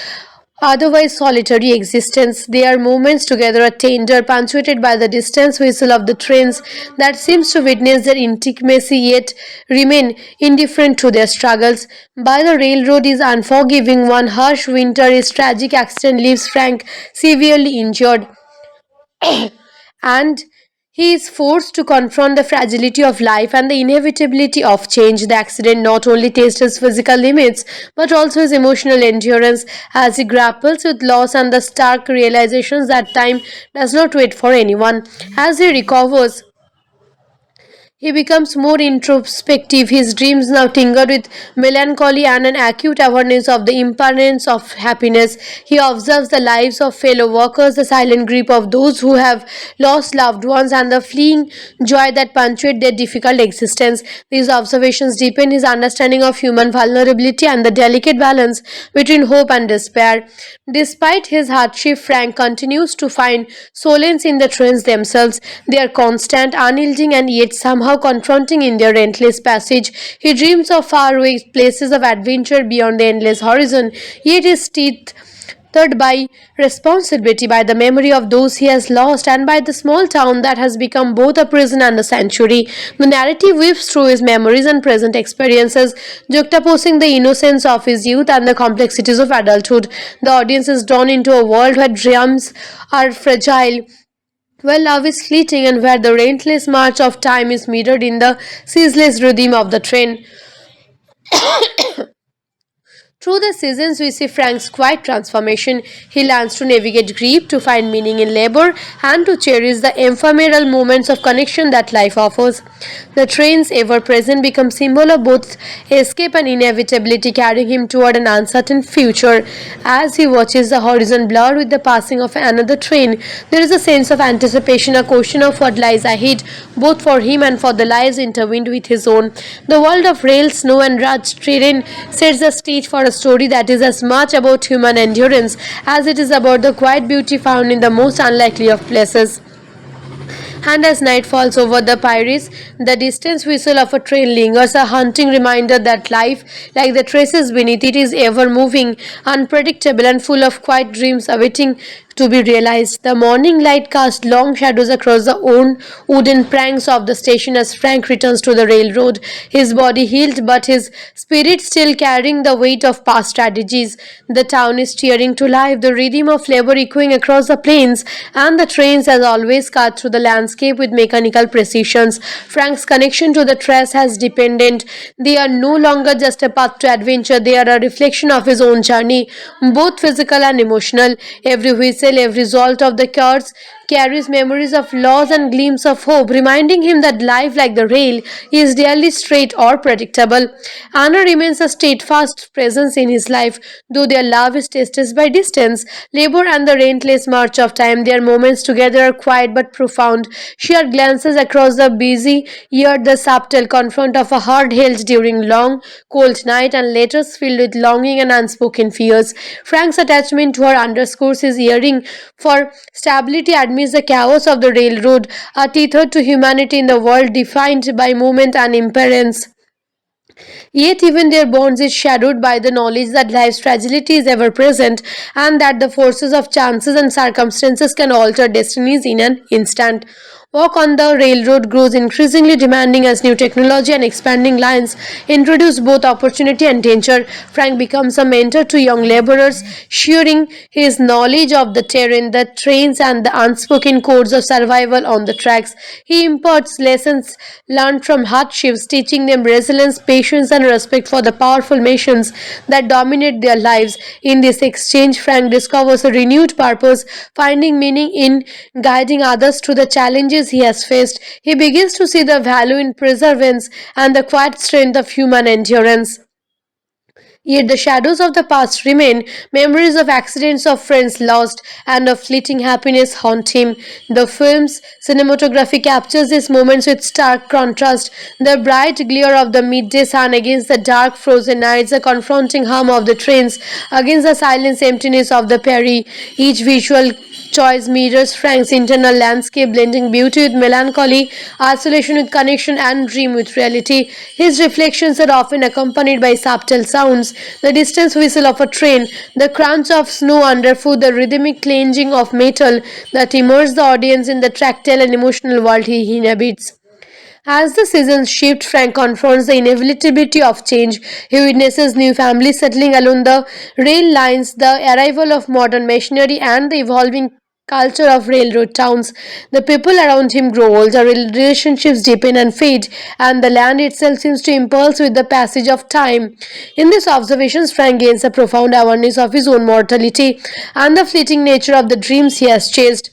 otherwise solitary existence. Their moments together are tender, punctuated by the distant whistle of the trains that seems to witness their intimacy yet remain indifferent to their struggles. By the railroad is unforgiving. One harsh winter, his tragic accident leaves Frank severely injured, and he is forced to confront the fragility of life and the inevitability of change. The accident not only tests his physical limits but also his emotional endurance as he grapples with loss and the stark realizations that time does not wait for anyone. As he recovers, he becomes more introspective, his dreams now tingered with melancholy and an acute awareness of the impermanence of happiness. He observes the lives of fellow workers, the silent grief of those who have lost loved ones, and the fleeting joy that punctuate their difficult existence. These observations deepen his understanding of human vulnerability and the delicate balance between hope and despair. Despite his hardship, Frank continues to find solace in the trains themselves. They are constant, unyielding, and yet somehow confronting in their endless passage. He dreams of faraway places of adventure beyond the endless horizon, yet is tethered by responsibility, by the memory of those he has lost, and by the small town that has become both a prison and a sanctuary. The narrative weaves through his memories and present experiences, juxtaposing the innocence of his youth and the complexities of adulthood. The audience is drawn into a world where dreams are fragile, where love is fleeting, and where the relentless march of time is mirrored in the ceaseless rhythm of the train. Through the seasons, we see Frank's quiet transformation. He learns to navigate grief, to find meaning in labor, and to cherish the ephemeral moments of connection that life offers. The trains, ever present, become symbol of both escape and inevitability, carrying him toward an uncertain future. As he watches the horizon blur with the passing of another train, there is a sense of anticipation, a question of what lies ahead, both for him and for the lives intertwined with his own. The world of rail, snow, and rugged terrain sets the stage for a story that is as much about human endurance as it is about the quiet beauty found in the most unlikely of places. And as night falls over the Pyrenees, the distant whistle of a train lingers, a haunting reminder that life, like the traces beneath it, is ever moving, unpredictable, and full of quiet dreams awaiting to be realized. The morning light casts long shadows across the wooden planks of the station as Frank returns to the railroad, his body healed but his spirit still carrying the weight of past tragedies. The town is stirring to life, the rhythm of labor echoing across the plains, and the trains, as always, cut through the landscape with mechanical precisions. Frank's connection to the trace has dependent. They are no longer just a path to adventure, they are a reflection of his own journey, both physical and emotional. Every whistle, every result of the cars carries memories of loss and gleams of hope, reminding him that life, like the rail, is rarely straight or predictable. Anna remains a steadfast presence in his life, though their love is tested by distance, labor, and the relentless march of time. Their moments together are quiet but profound. Sheer glances across the busy yard, the subtle confront of a heart held during long, cold night, and letters filled with longing and unspoken fears. Frank's attachment to her underscores his yearning for stability amidst the chaos of the railroad, a tethered to humanity in the world defined by movement and impermanence. Yet even their bonds is shadowed by the knowledge that life's fragility is ever present and that the forces of chances and circumstances can alter destinies in an instant. Work on the railroad grows increasingly demanding as new technology and expanding lines introduce both opportunity and danger. Frank becomes a mentor to young laborers, sharing his knowledge of the terrain, the trains, and the unspoken codes of survival on the tracks. He imparts lessons learned from hardships, teaching them resilience, patience, and respect for the powerful machines that dominate their lives. In this exchange, Frank discovers a renewed purpose, finding meaning in guiding others through the challenges he has faced. He begins to see the value in perseverance and the quiet strength of human endurance. Yet the shadows of the past remain, memories of accidents, of friends lost, and of fleeting happiness haunt him. The film's cinematography captures these moments with stark contrast. The bright glare of the midday sun against the dark frozen nights, the confronting hum of the trains against the silent emptiness of the prairie. Each visual choice mirrors Frank's internal landscape, blending beauty with melancholy, isolation with connection, and dream with reality. His reflections are often accompanied by subtle sounds, the distant whistle of a train, the crunch of snow underfoot, the rhythmic clenching of metal that immerse the audience in the tactile and emotional world he inhabits. As the seasons shift, Frank confronts the inevitability of change. He witnesses new families settling along the rail lines, the arrival of modern machinery, and the evolving culture of railroad towns. The people around him grow older, relationships deepen and fade, and the land itself seems to impulse with the passage of time. In these observations, Frank gains a profound awareness of his own mortality and the fleeting nature of the dreams he has chased.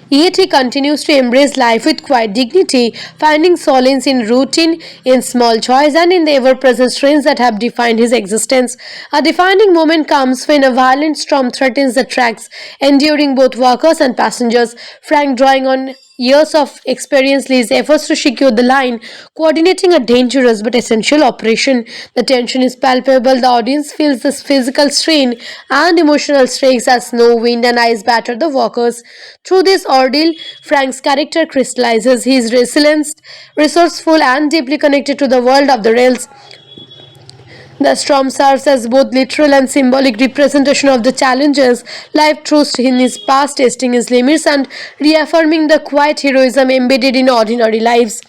Yet he continues to embrace life with quiet dignity, finding solace in routine, in small joys, and in the ever-present strains that have defined his existence. A defining moment comes when a violent storm threatens the tracks, enduring both workers and passengers. Frank, drawing on years of experience, leads efforts to secure the line, coordinating a dangerous but essential operation. The tension is palpable, the audience feels the physical strain and emotional stakes as snow, wind, and ice batter the workers. Through this ordeal, Frank's character crystallizes. He is resilient, resourceful, and deeply connected to the world of the rails. The storm serves as both literal and symbolic representation of the challenges life throws in his past, testing his limits and reaffirming the quiet heroism embedded in ordinary lives.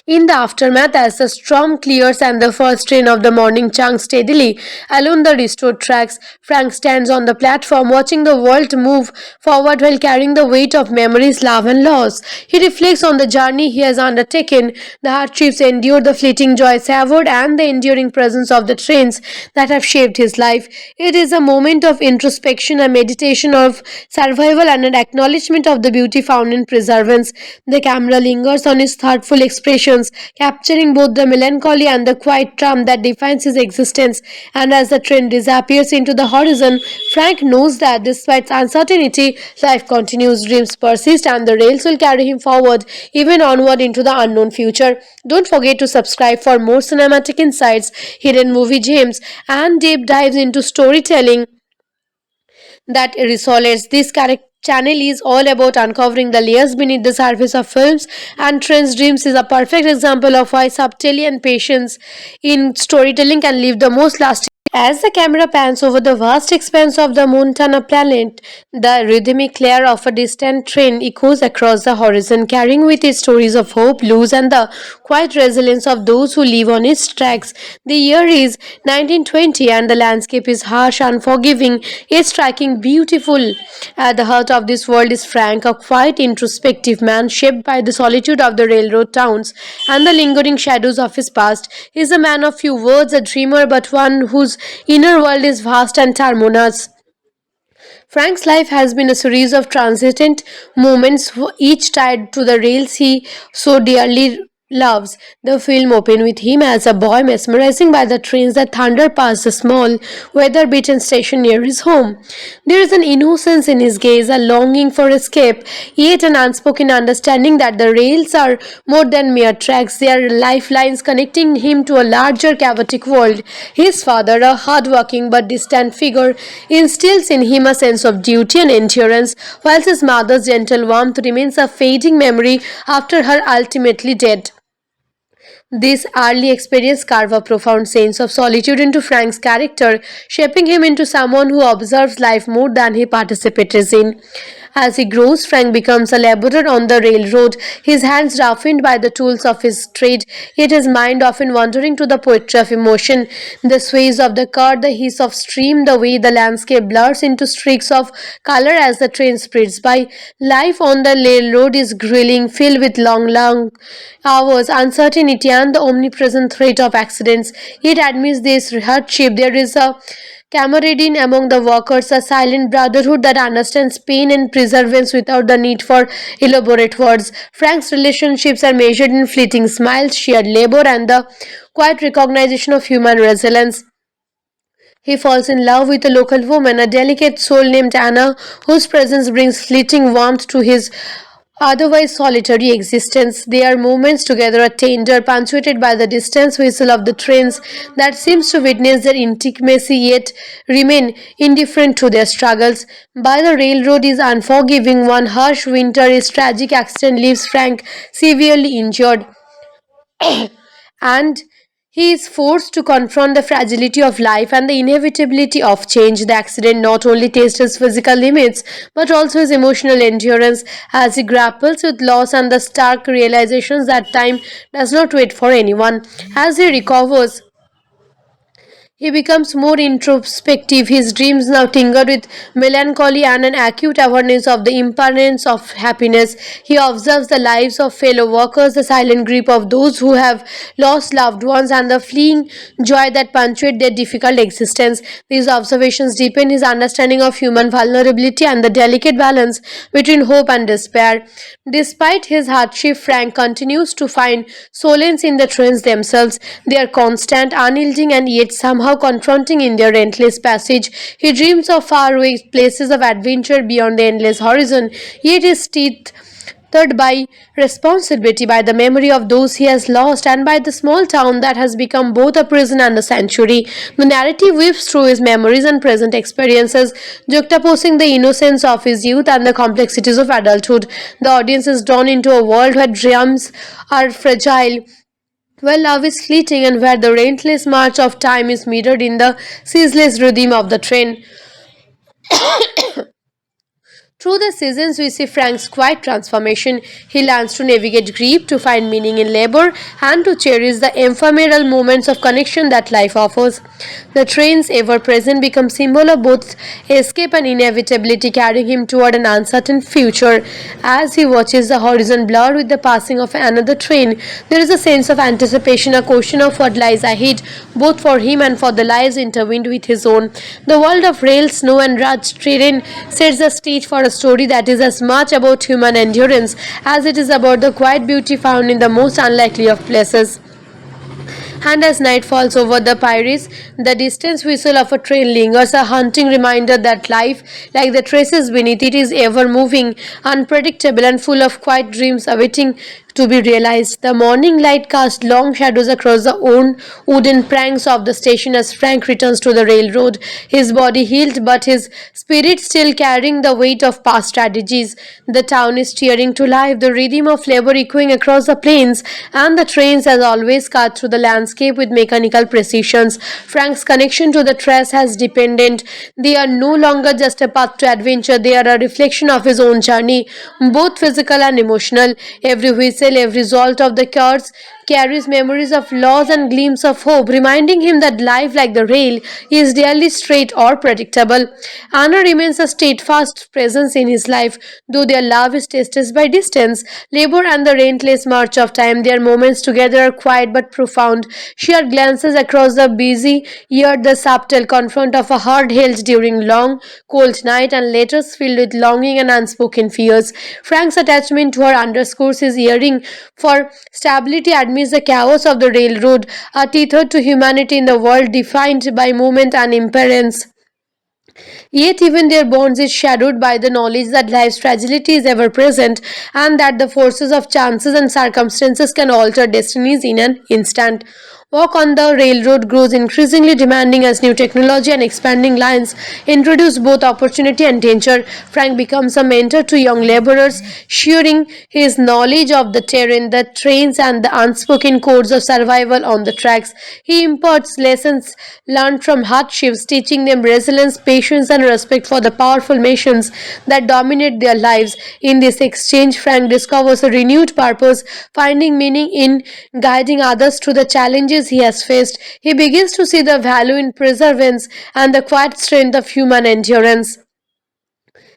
In the aftermath, as the storm clears and the first train of the morning chunks steadily along the restored tracks, Frank stands on the platform watching the world move forward while carrying the weight of memories, love, and loss. He reflects on the journey he has undertaken, the hardships endured, the fleeting joy savored, and the enduring presence of the trains that have shaped his life. It is a moment of introspection, a meditation of survival, and an acknowledgement of the beauty found in perseverance. The camera lingers on his thoughtful expressions, capturing both the melancholy and the quiet charm that defines his existence. And as the train disappears into the horizon, Frank knows that despite uncertainty, life continues, dreams persist, and the rails will carry him forward, even onward into the unknown future. Don't forget to subscribe for more cinematic insights, hidden movie gems, and deep dives into storytelling that resonates. This channel is all about uncovering the layers beneath the surface of films, and Trent's Dreams is a perfect example of why subtlety and patience in storytelling can leave the most lasting. As the camera pans over the vast expanse of the Montana planet, the rhythmic clair of a distant train echoes across the horizon, carrying with it stories of hope, blues, and the quiet resilience of those who live on its tracks. The year is 1920, and the landscape is harsh, unforgiving, yet striking, beautiful. At the heart of this world is Frank, a quiet, introspective man shaped by the solitude of the railroad towns and the lingering shadows of his past. He is a man of few words, a dreamer, but one whose inner world is vast and harmonious. Frank's life has been a series of transient moments, each tied to the rails he so dearly loves. The film opened with him as a boy mesmerizing by the trains that thunder past the small, weather-beaten station near his home. There is an innocence in his gaze, a longing for escape, yet an unspoken understanding that the rails are more than mere tracks. They are lifelines connecting him to a larger chaotic world. His father, a hard-working but distant figure, instills in him a sense of duty and endurance, whilst his mother's gentle warmth remains a fading memory after her ultimately dead. This early experience carved a profound sense of solitude into Frank's character, shaping him into someone who observes life more than he participates in. As he grows, Frank becomes a laborer on the railroad, his hands roughened by the tools of his trade, yet his mind often wandering to the poetry of emotion. The sways of the car, the hiss of stream, the way the landscape blurs into streaks of color as the train speeds by. Life on the railroad is grilling, filled with long hours, uncertainty, and the omnipresent threat of accidents. Yet amidst this hardship, there is a camaraderie among the workers, a silent brotherhood that understands pain and perseverance without the need for elaborate words. Frank's relationships are measured in fleeting smiles, shared labor, and the quiet recognition of human resilience. He falls in love with a local woman, a delicate soul named Anna, whose presence brings fleeting warmth to his otherwise solitary existence. Their movements together are tender, punctuated by the distant whistle of the trains that seems to witness their intimacy yet remain indifferent to their struggles. By the railroad is unforgiving. One harsh winter, his tragic accident leaves Frank severely injured, and he is forced to confront the fragility of life and the inevitability of change. The accident not only tests his physical limits but also his emotional endurance as he grapples with loss and the stark realizations that time does not wait for anyone. As he recovers, he becomes more introspective, his dreams now tingered with melancholy and an acute awareness of the impermanence of happiness. He observes the lives of fellow workers, the silent grief of those who have lost loved ones, and the fleeting joy that punctuate their difficult existence. These observations deepen his understanding of human vulnerability and the delicate balance between hope and despair. Despite his hardship, Frank continues to find solace in the trains themselves. They are constant, unyielding, and yet somehow confronting in their endless passage. He dreams of faraway places of adventure beyond the endless horizon, yet is tethered by responsibility, by the memory of those he has lost, and by the small town that has become both a prison and a sanctuary. The narrative weaves through his memories and present experiences, juxtaposing the innocence of his youth and the complexities of adulthood. The audience is drawn into a world where dreams are fragile, where love is fleeting, and where the relentless march of time is mirrored in the ceaseless rhythm of the train. Through the seasons, we see Frank's quiet transformation. He learns to navigate grief, to find meaning in labor, and to cherish the ephemeral moments of connection that life offers. The trains, ever present, become symbol of both escape and inevitability, carrying him toward an uncertain future. As he watches the horizon blur with the passing of another train, there is a sense of anticipation, a question of what lies ahead, both for him and for the lives intertwined with his own. The world of rail, snow, and rugged terrain sets the stage for a story that is as much about human endurance as it is about the quiet beauty found in the most unlikely of places. And as night falls over the Pyrenees, the distant whistle of a train lingers, a haunting reminder that life, like the traces beneath it, is ever moving, unpredictable, and full of quiet dreams awaiting to be realized. The morning light casts long shadows across the old wooden planks of the station as Frank returns to the railroad, his body healed but his spirit still carrying the weight of past tragedies. The town is tearing to life, the rhythm of labor echoing across the plains, and the trains, as always, cut through the landscape with mechanical precisions. Frank's connection to the trace has dependent. They are no longer just a path to adventure, they are a reflection of his own journey, both physical and emotional. Every whistle, every jolt of the cars carries memories of loss and gleams of hope, reminding him that life, like the rail, is rarely straight or predictable. Anna remains a steadfast presence in his life, though their love is tested by distance, labor, and the relentless march of time. Their moments together are quiet but profound. Sheer glances across the busy yard, the subtle confront of a heart held during long, cold night, and letters filled with longing and unspoken fears. Frank's attachment to her underscores his yearning for stability amidst the chaos of the railroad, a tethered to humanity in the world defined by movement and impermanence. Yet even their bonds is shadowed by the knowledge that life's fragility is ever present and that the forces of chances and circumstances can alter destinies in an instant. Work on the railroad grows increasingly demanding as new technology and expanding lines introduce both opportunity and danger. Frank becomes a mentor to young laborers, sharing his knowledge of the terrain, the trains, and the unspoken codes of survival on the tracks. He imparts lessons learned from hardships, teaching them resilience, patience, and respect for the powerful machines that dominate their lives. In this exchange, Frank discovers a renewed purpose, finding meaning in guiding others through the challenges he has faced. He begins to see the value in perseverance and the quiet strength of human endurance.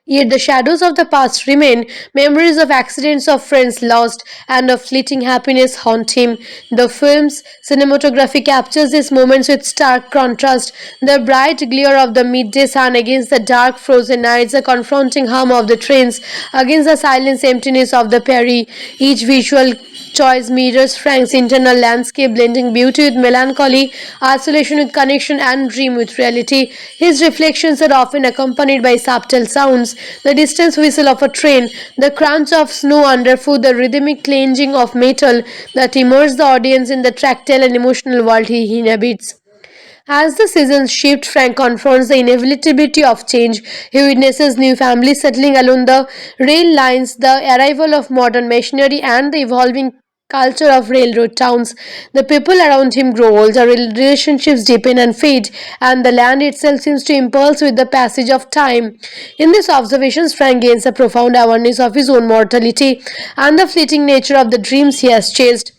Yet the shadows of the past remain, memories of accidents, of friends lost, and of fleeting happiness haunt him. The film's cinematography captures these moments with stark contrast. The bright glare of the midday sun against the dark frozen nights, the confronting hum of the trains against the silent emptiness of the prairie. Each visual choice mirrors Frank's internal landscape, blending beauty with melancholy, isolation with connection, and dream with reality. His reflections are often accompanied by subtle sounds, the distant whistle of a train, the crunch of snow underfoot, the rhythmic clenching of metal that immerse the audience in the tactile and emotional world he inhabits. As the seasons shift, Frank confronts the inevitability of change. He witnesses new families settling along the rail lines, the arrival of modern machinery, and the evolving culture of railroad towns. The people around him grow older, relationships deepen and fade, and the land itself seems to impulse with the passage of time. In these observations, Frank gains a profound awareness of his own mortality and the fleeting nature of the dreams he has chased.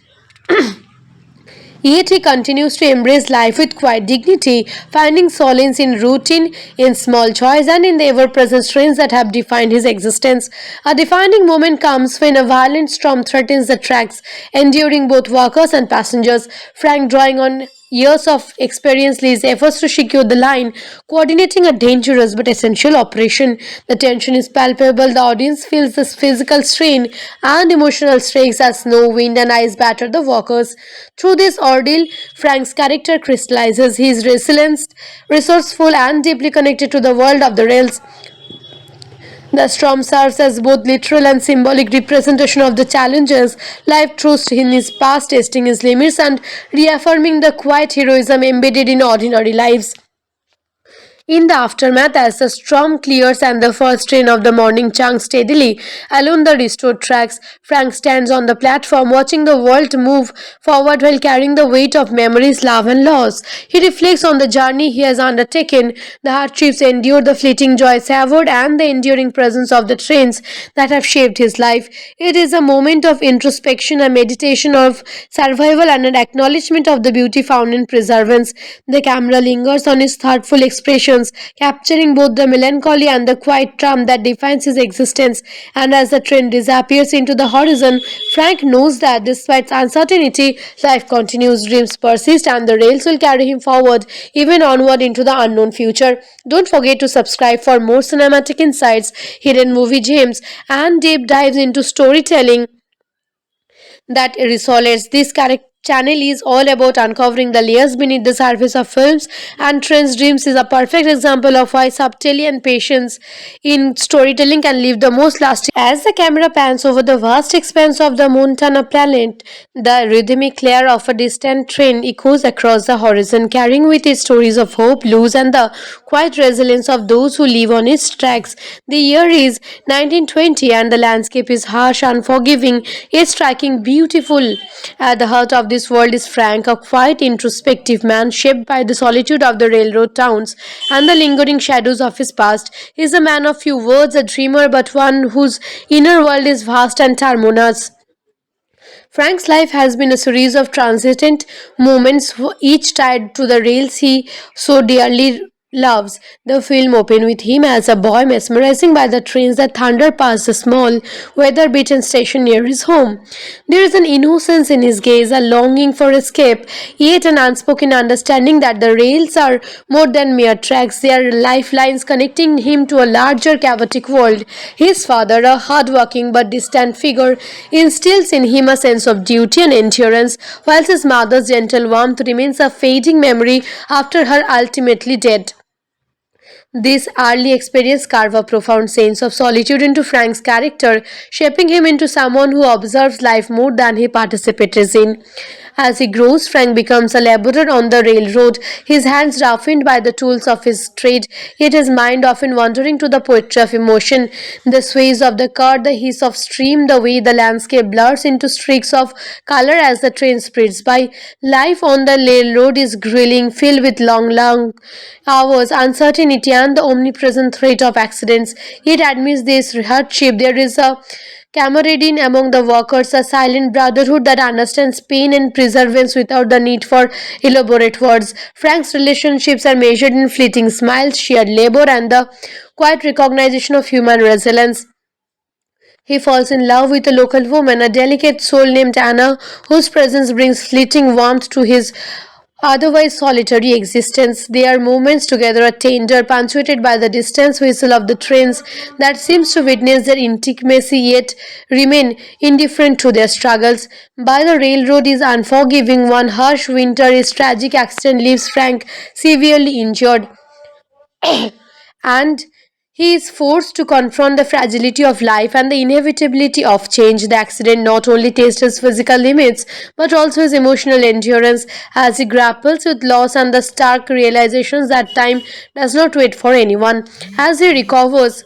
Yet he continues to embrace life with quiet dignity, finding solace in routine, in small joys, and in the ever-present strains that have defined his existence. A defining moment comes when a violent storm threatens the tracks, enduring both workers and passengers. Frank, drawing on years of experience, leads efforts to secure the line, coordinating a dangerous but essential operation. The tension is palpable, the audience feels the physical strain and emotional stakes as snow, wind, and ice batter the workers. Through this ordeal, Frank's character crystallizes. He is resilient, resourceful, and deeply connected to the world of the rails. The storm serves as both literal and symbolic representation of the challenges life throws in his past, testing his limits and reaffirming the quiet heroism embedded in ordinary lives. In the aftermath, as the storm clears and the first train of the morning chunks steadily along the restored tracks, Frank stands on the platform watching the world move forward while carrying the weight of memories, love, and loss. He reflects on the journey he has undertaken, the hardships endured, the fleeting joy savored, and the enduring presence of the trains that have shaped his life. It is a moment of introspection, a meditation of survival, and an acknowledgement of the beauty found in preservance. The camera lingers on his thoughtful expressions, capturing both the melancholy and the quiet charm that defines his existence. And as the train disappears into the horizon, Frank knows that despite uncertainty, life continues, dreams persist, and the rails will carry him forward, even onward into the unknown future. Don't forget to subscribe for more cinematic insights, hidden movie gems, and deep dives into storytelling that resonates. This channel is all about uncovering the layers beneath the surface of films, and Trent's Dreams is a perfect example of why subtlety and patience in storytelling can leave the most lasting. As the camera pans over the vast expanse of the Montana planet, the rhythmic glare of a distant train echoes across the horizon, carrying with it stories of hope, lose, and the quiet resilience of those who live on its tracks. The year is 1920, and the landscape is harsh, unforgiving, yet striking beautiful. At the heart of this world is Frank, a quiet, introspective man shaped by the solitude of the railroad towns and the lingering shadows of his past. He is a man of few words, a dreamer, but one whose inner world is vast and harmonious. Frank's life has been a series of transient moments, each tied to the rails he so dearly loves. The film opened with him as a boy mesmerizing by the trains that thunder past the small, weather-beaten station near his home. There is an innocence in his gaze, a longing for escape, yet an unspoken understanding that the rails are more than mere tracks. They are lifelines connecting him to a larger chaotic world. His father, a hard-working but distant figure, instills in him a sense of duty and endurance, whilst his mother's gentle warmth remains a fading memory after her ultimately dead. This early experience carved a profound sense of solitude into Frank's character, shaping him into someone who observes life more than he participates in. As he grows, Frank becomes a laborer on the railroad, his hands roughened by the tools of his trade, yet his mind often wandering to the poetry of emotion. The sways of the car, the hiss of stream, the way the landscape blurs into streaks of color as the train speeds by. Life on the railroad is grilling, filled with long hours, uncertainty, and the omnipresent threat of accidents. Yet amidst this hardship, there is a camaraderie among the workers, a silent brotherhood that understands pain and perseverance without the need for elaborate words. Frank's relationships are measured in fleeting smiles, shared labor, and the quiet recognition of human resilience. He falls in love with a local woman, a delicate soul named Anna, whose presence brings fleeting warmth to his otherwise solitary existence. Their moments together are tender, punctuated by the distant whistle of the trains that seems to witness their intimacy yet remain indifferent to their struggles. By the railroad is unforgiving. One harsh winter, his tragic accident leaves Frank severely injured, and he is forced to confront the fragility of life and the inevitability of change. The accident not only tests his physical limits but also his emotional endurance as he grapples with loss and the stark realizations that time does not wait for anyone. As he recovers,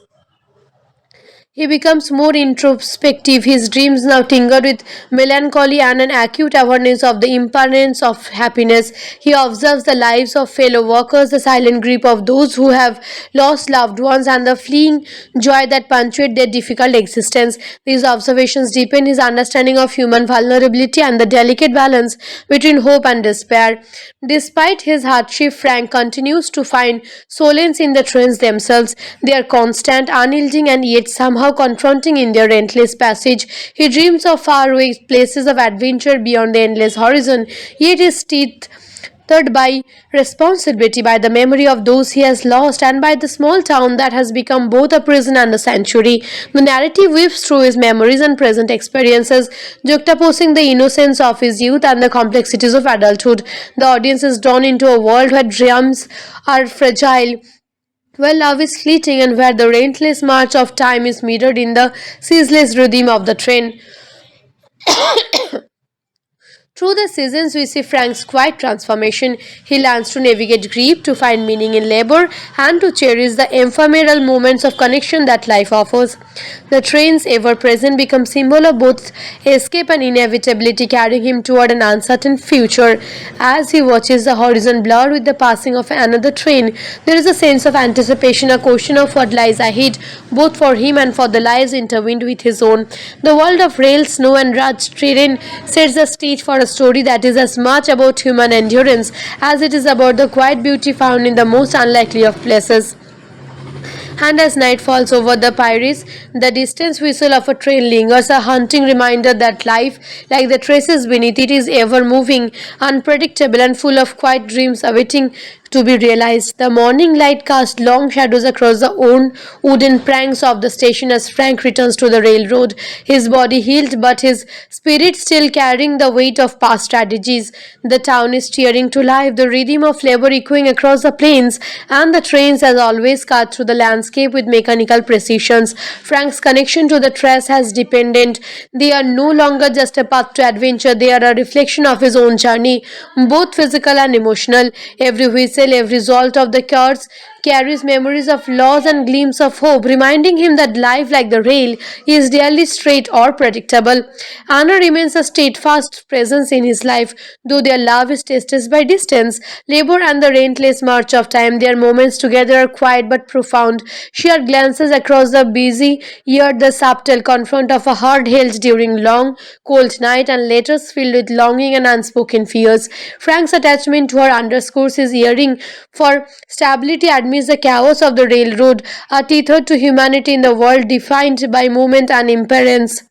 he becomes more introspective, his dreams now tingered with melancholy and an acute awareness of the impermanence of happiness. He observes the lives of fellow workers, the silent grief of those who have lost loved ones, and the fleeing joy that punctuate their difficult existence. These observations deepen his understanding of human vulnerability and the delicate balance between hope and despair. Despite his hardship, Frank continues to find solace in the trains themselves. They are constant, unyielding, and yet somehow confronting in their endless passage. He dreams of faraway places of adventure beyond the endless horizon, yet is tethered by responsibility, by the memory of those he has lost, and by the small town that has become both a prison and a sanctuary. The narrative weaves through his memories and present experiences, juxtaposing the innocence of his youth and the complexities of adulthood. The audience is drawn into a world where dreams are fragile, where love is fleeting, and where the relentless march of time is mirrored in the ceaseless rhythm of the train. Through the seasons, we see Frank's quiet transformation. He learns to navigate grief, to find meaning in labor, and to cherish the ephemeral moments of connection that life offers. The trains, ever present, become symbol of both escape and inevitability, carrying him toward an uncertain future. As he watches the horizon blur with the passing of another train, there is a sense of anticipation, a question of what lies ahead, both for him and for the lives intertwined with his own. The world of rail, snow, and rugged terrain sets the stage for a story that is as much about human endurance as it is about the quiet beauty found in the most unlikely of places. And as night falls over the Pyrenees, the distant whistle of a train lingers, a haunting reminder that life, like the traces beneath it, is ever moving, unpredictable, and full of quiet dreams awaiting to be realized. The morning light casts long shadows across the old wooden planks of the station as Frank returns to the railroad, his body healed but his spirit still carrying the weight of past tragedies. The town is tearing to life, the rhythm of labor echoing across the plains, and the trains, as always, cut through the landscape with mechanical precision. Frank's connection to the tracks has dependent. They are no longer just a path to adventure, they are a reflection of his own journey, both physical and emotional. Every whistle, every result of the cards carries memories of loss and gleams of hope, reminding him that life, like the rail, is rarely straight or predictable. Anna remains a steadfast presence in his life, though their love is tested by distance, labor, and the relentless march of time. Their moments together are quiet but profound. Sheer glances across the busy yard, the subtle confront of a heart held during long, cold night, and letters filled with longing and unspoken fears. Frank's attachment to her underscores his yearning for stability amidst the chaos of the railroad, a tethered to humanity in the world defined by movement and impermanence.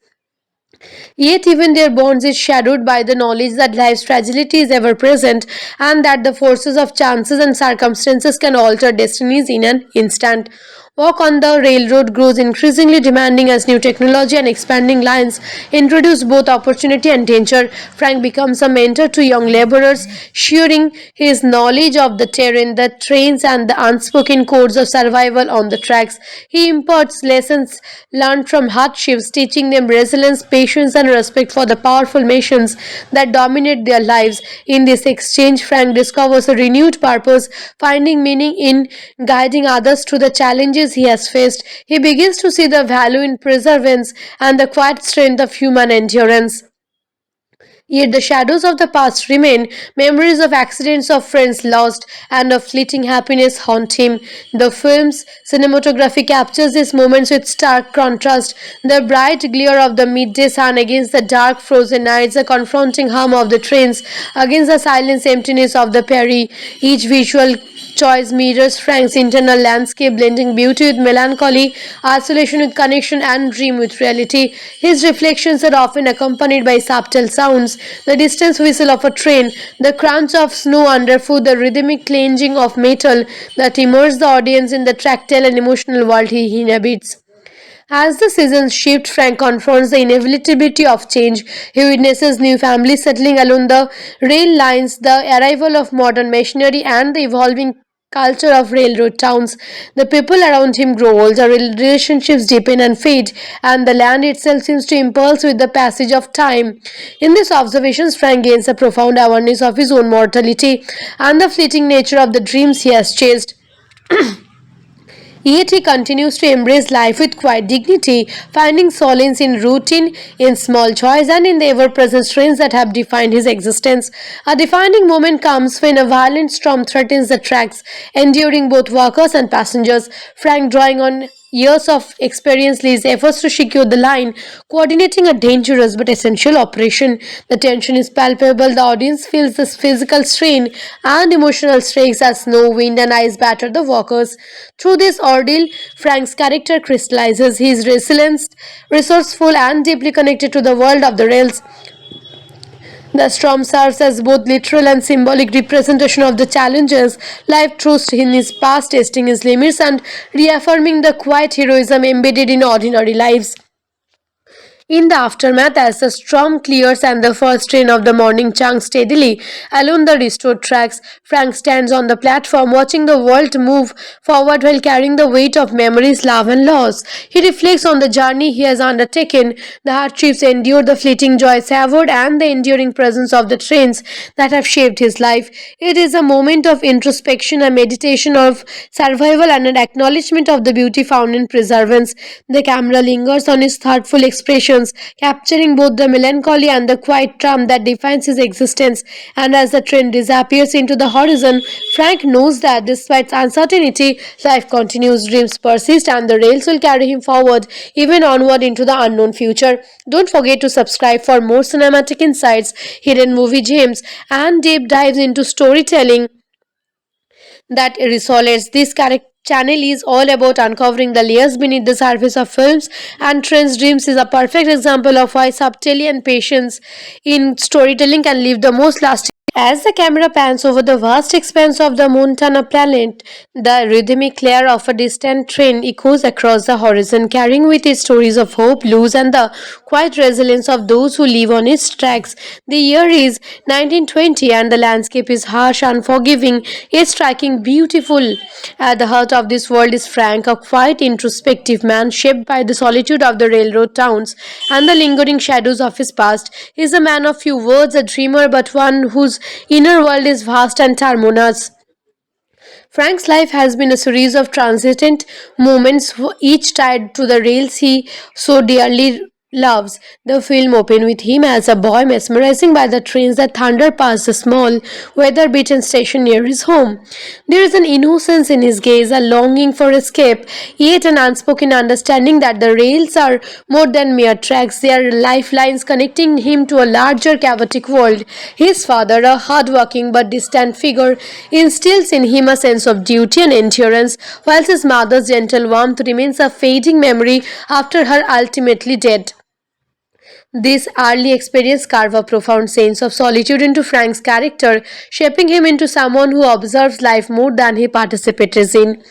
Yet even their bonds is shadowed by the knowledge that life's fragility is ever present and that the forces of chances and circumstances can alter destinies in an instant. Work on the railroad grows increasingly demanding as new technology and expanding lines introduce both opportunity and danger. Frank becomes a mentor to young laborers, sharing his knowledge of the terrain, the trains, and the unspoken codes of survival on the tracks. He imparts lessons learned from hardships, teaching them resilience, patience, and respect for the powerful machines that dominate their lives. In this exchange, Frank discovers a renewed purpose, finding meaning in guiding others through the challenges he has faced. He begins to see the value in perseverance and the quiet strength of human endurance. Yet the shadows of the past remain, memories of accidents, of friends lost, and of fleeting happiness haunt him. The film's cinematography captures these moments with stark contrast. The bright glare of the midday sun against the dark frozen nights, the confronting hum of the trains against the silent emptiness of the prairie. Each visual choice mirrors Frank's internal landscape, blending beauty with melancholy, isolation with connection, and dream with reality. His reflections are often accompanied by subtle sounds, the distant whistle of a train, the crunch of snow underfoot, the rhythmic clenching of metal that immerse the audience in the tactile and emotional world he inhabits. As the seasons shift, Frank confronts the inevitability of change. He witnesses new families settling along the rail lines, the arrival of modern machinery, and the evolving culture of railroad towns. The people around him grow older, relationships deepen and fade, and the land itself seems to impulse with the passage of time. In these observations, Frank gains a profound awareness of his own mortality and the fleeting nature of the dreams he has chased. Yet he continues to embrace life with quiet dignity, finding solace in routine, in small joys, and in the ever-present strains that have defined his existence. A defining moment comes when a violent storm threatens the tracks, enduring both workers and passengers. Frank, drawing on years of experience, leads efforts to secure the line, coordinating a dangerous but essential operation. The tension is palpable, the audience feels this physical strain and emotional stakes as snow, wind, and ice batter the workers. Through this ordeal, Frank's character crystallizes. He is resilient, resourceful, and deeply connected to the world of the rails. The storm serves as both literal and symbolic representation of the challenges life throws in his past, testing his limits and reaffirming the quiet heroism embedded in ordinary lives. In the aftermath, as the storm clears and the first train of the morning chunks steadily along the restored tracks, Frank stands on the platform watching the world move forward while carrying the weight of memories, love, and loss. He reflects on the journey he has undertaken, the hardships endured, the fleeting joy savored, and the enduring presence of the trains that have shaped his life. It is a moment of introspection, a meditation of survival, and an acknowledgement of the beauty found in preservance. The camera lingers on his thoughtful expressions, capturing both the melancholy and the quiet charm that defines his existence. And as the train disappears into the horizon, Frank knows that despite uncertainty, life continues, dreams persist, and the rails will carry him forward, even onward into the unknown future. Don't forget to subscribe for more cinematic insights, hidden movie gems, and deep dives into storytelling that resonates. This channel is all about uncovering the layers beneath the surface of films, and Trent's Dreams is a perfect example of why subtlety and patience in storytelling can leave the most lasting. As the camera pans over the vast expanse of the Montana planet, the rhythmic clair of a distant train echoes across the horizon, carrying with it stories of hope, loss, and the quiet resilience of those who live on its tracks. The year is 1920, and the landscape is harsh, unforgiving, yet striking beautiful. At the heart of this world is Frank, a quiet, introspective man shaped by the solitude of the railroad towns and the lingering shadows of his past. He is a man of few words, a dreamer, but one whose inner world is vast and harmonious. Frank's life has been a series of transient moments, each tied to the rails he so dearly loves. The film opened with him as a boy, mesmerizing by the trains that thunder past the small, weather-beaten station near his home. There is an innocence in his gaze, a longing for escape, yet an unspoken understanding that the rails are more than mere tracks. They are lifelines connecting him to a larger chaotic world. His father, a hard-working but distant figure, instills in him a sense of duty and endurance, whilst his mother's gentle warmth remains a fading memory after her ultimately dead. This early experience carved a profound sense of solitude into Frank's character, shaping him into someone who observes life more than he participates in.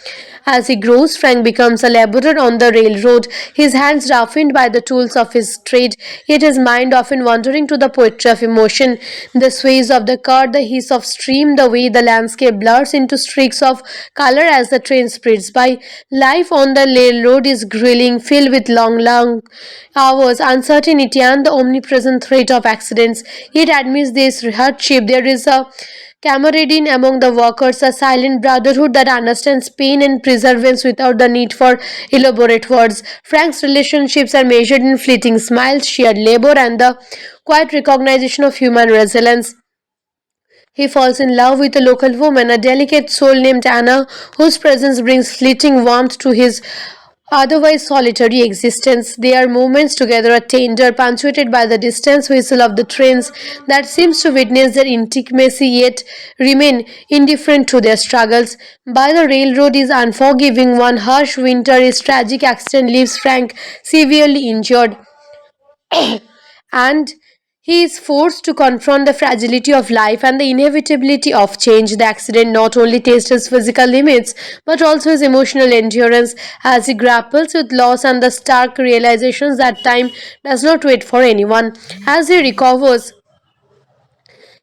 As he grows, Frank becomes a laborer on the railroad, his hands roughened by the tools of his trade, yet his mind often wandering to the poetry of emotion. The sways of the car, the hiss of stream, the way the landscape blurs into streaks of color as the train speeds by. Life on the railroad is grilling, filled with long hours, uncertainty, and the omnipresent threat of accidents. Yet amidst this hardship, there is a camaraderie among the workers, a silent brotherhood that understands pain and perseverance without the need for elaborate words. Frank's relationships are measured in fleeting smiles, shared labor, and the quiet recognition of human resilience. He falls in love with a local woman, a delicate soul named Anna, whose presence brings fleeting warmth to his otherwise solitary existence. Their moments together are tender, punctuated by the distant whistle of the trains that seems to witness their intimacy yet remain indifferent to their struggles. By the railroad is unforgiving. One harsh winter, his tragic accident leaves Frank severely injured, and he is forced to confront the fragility of life and the inevitability of change. The accident not only tests his physical limits but also his emotional endurance as he grapples with loss and the stark realizations that time does not wait for anyone. As he recovers,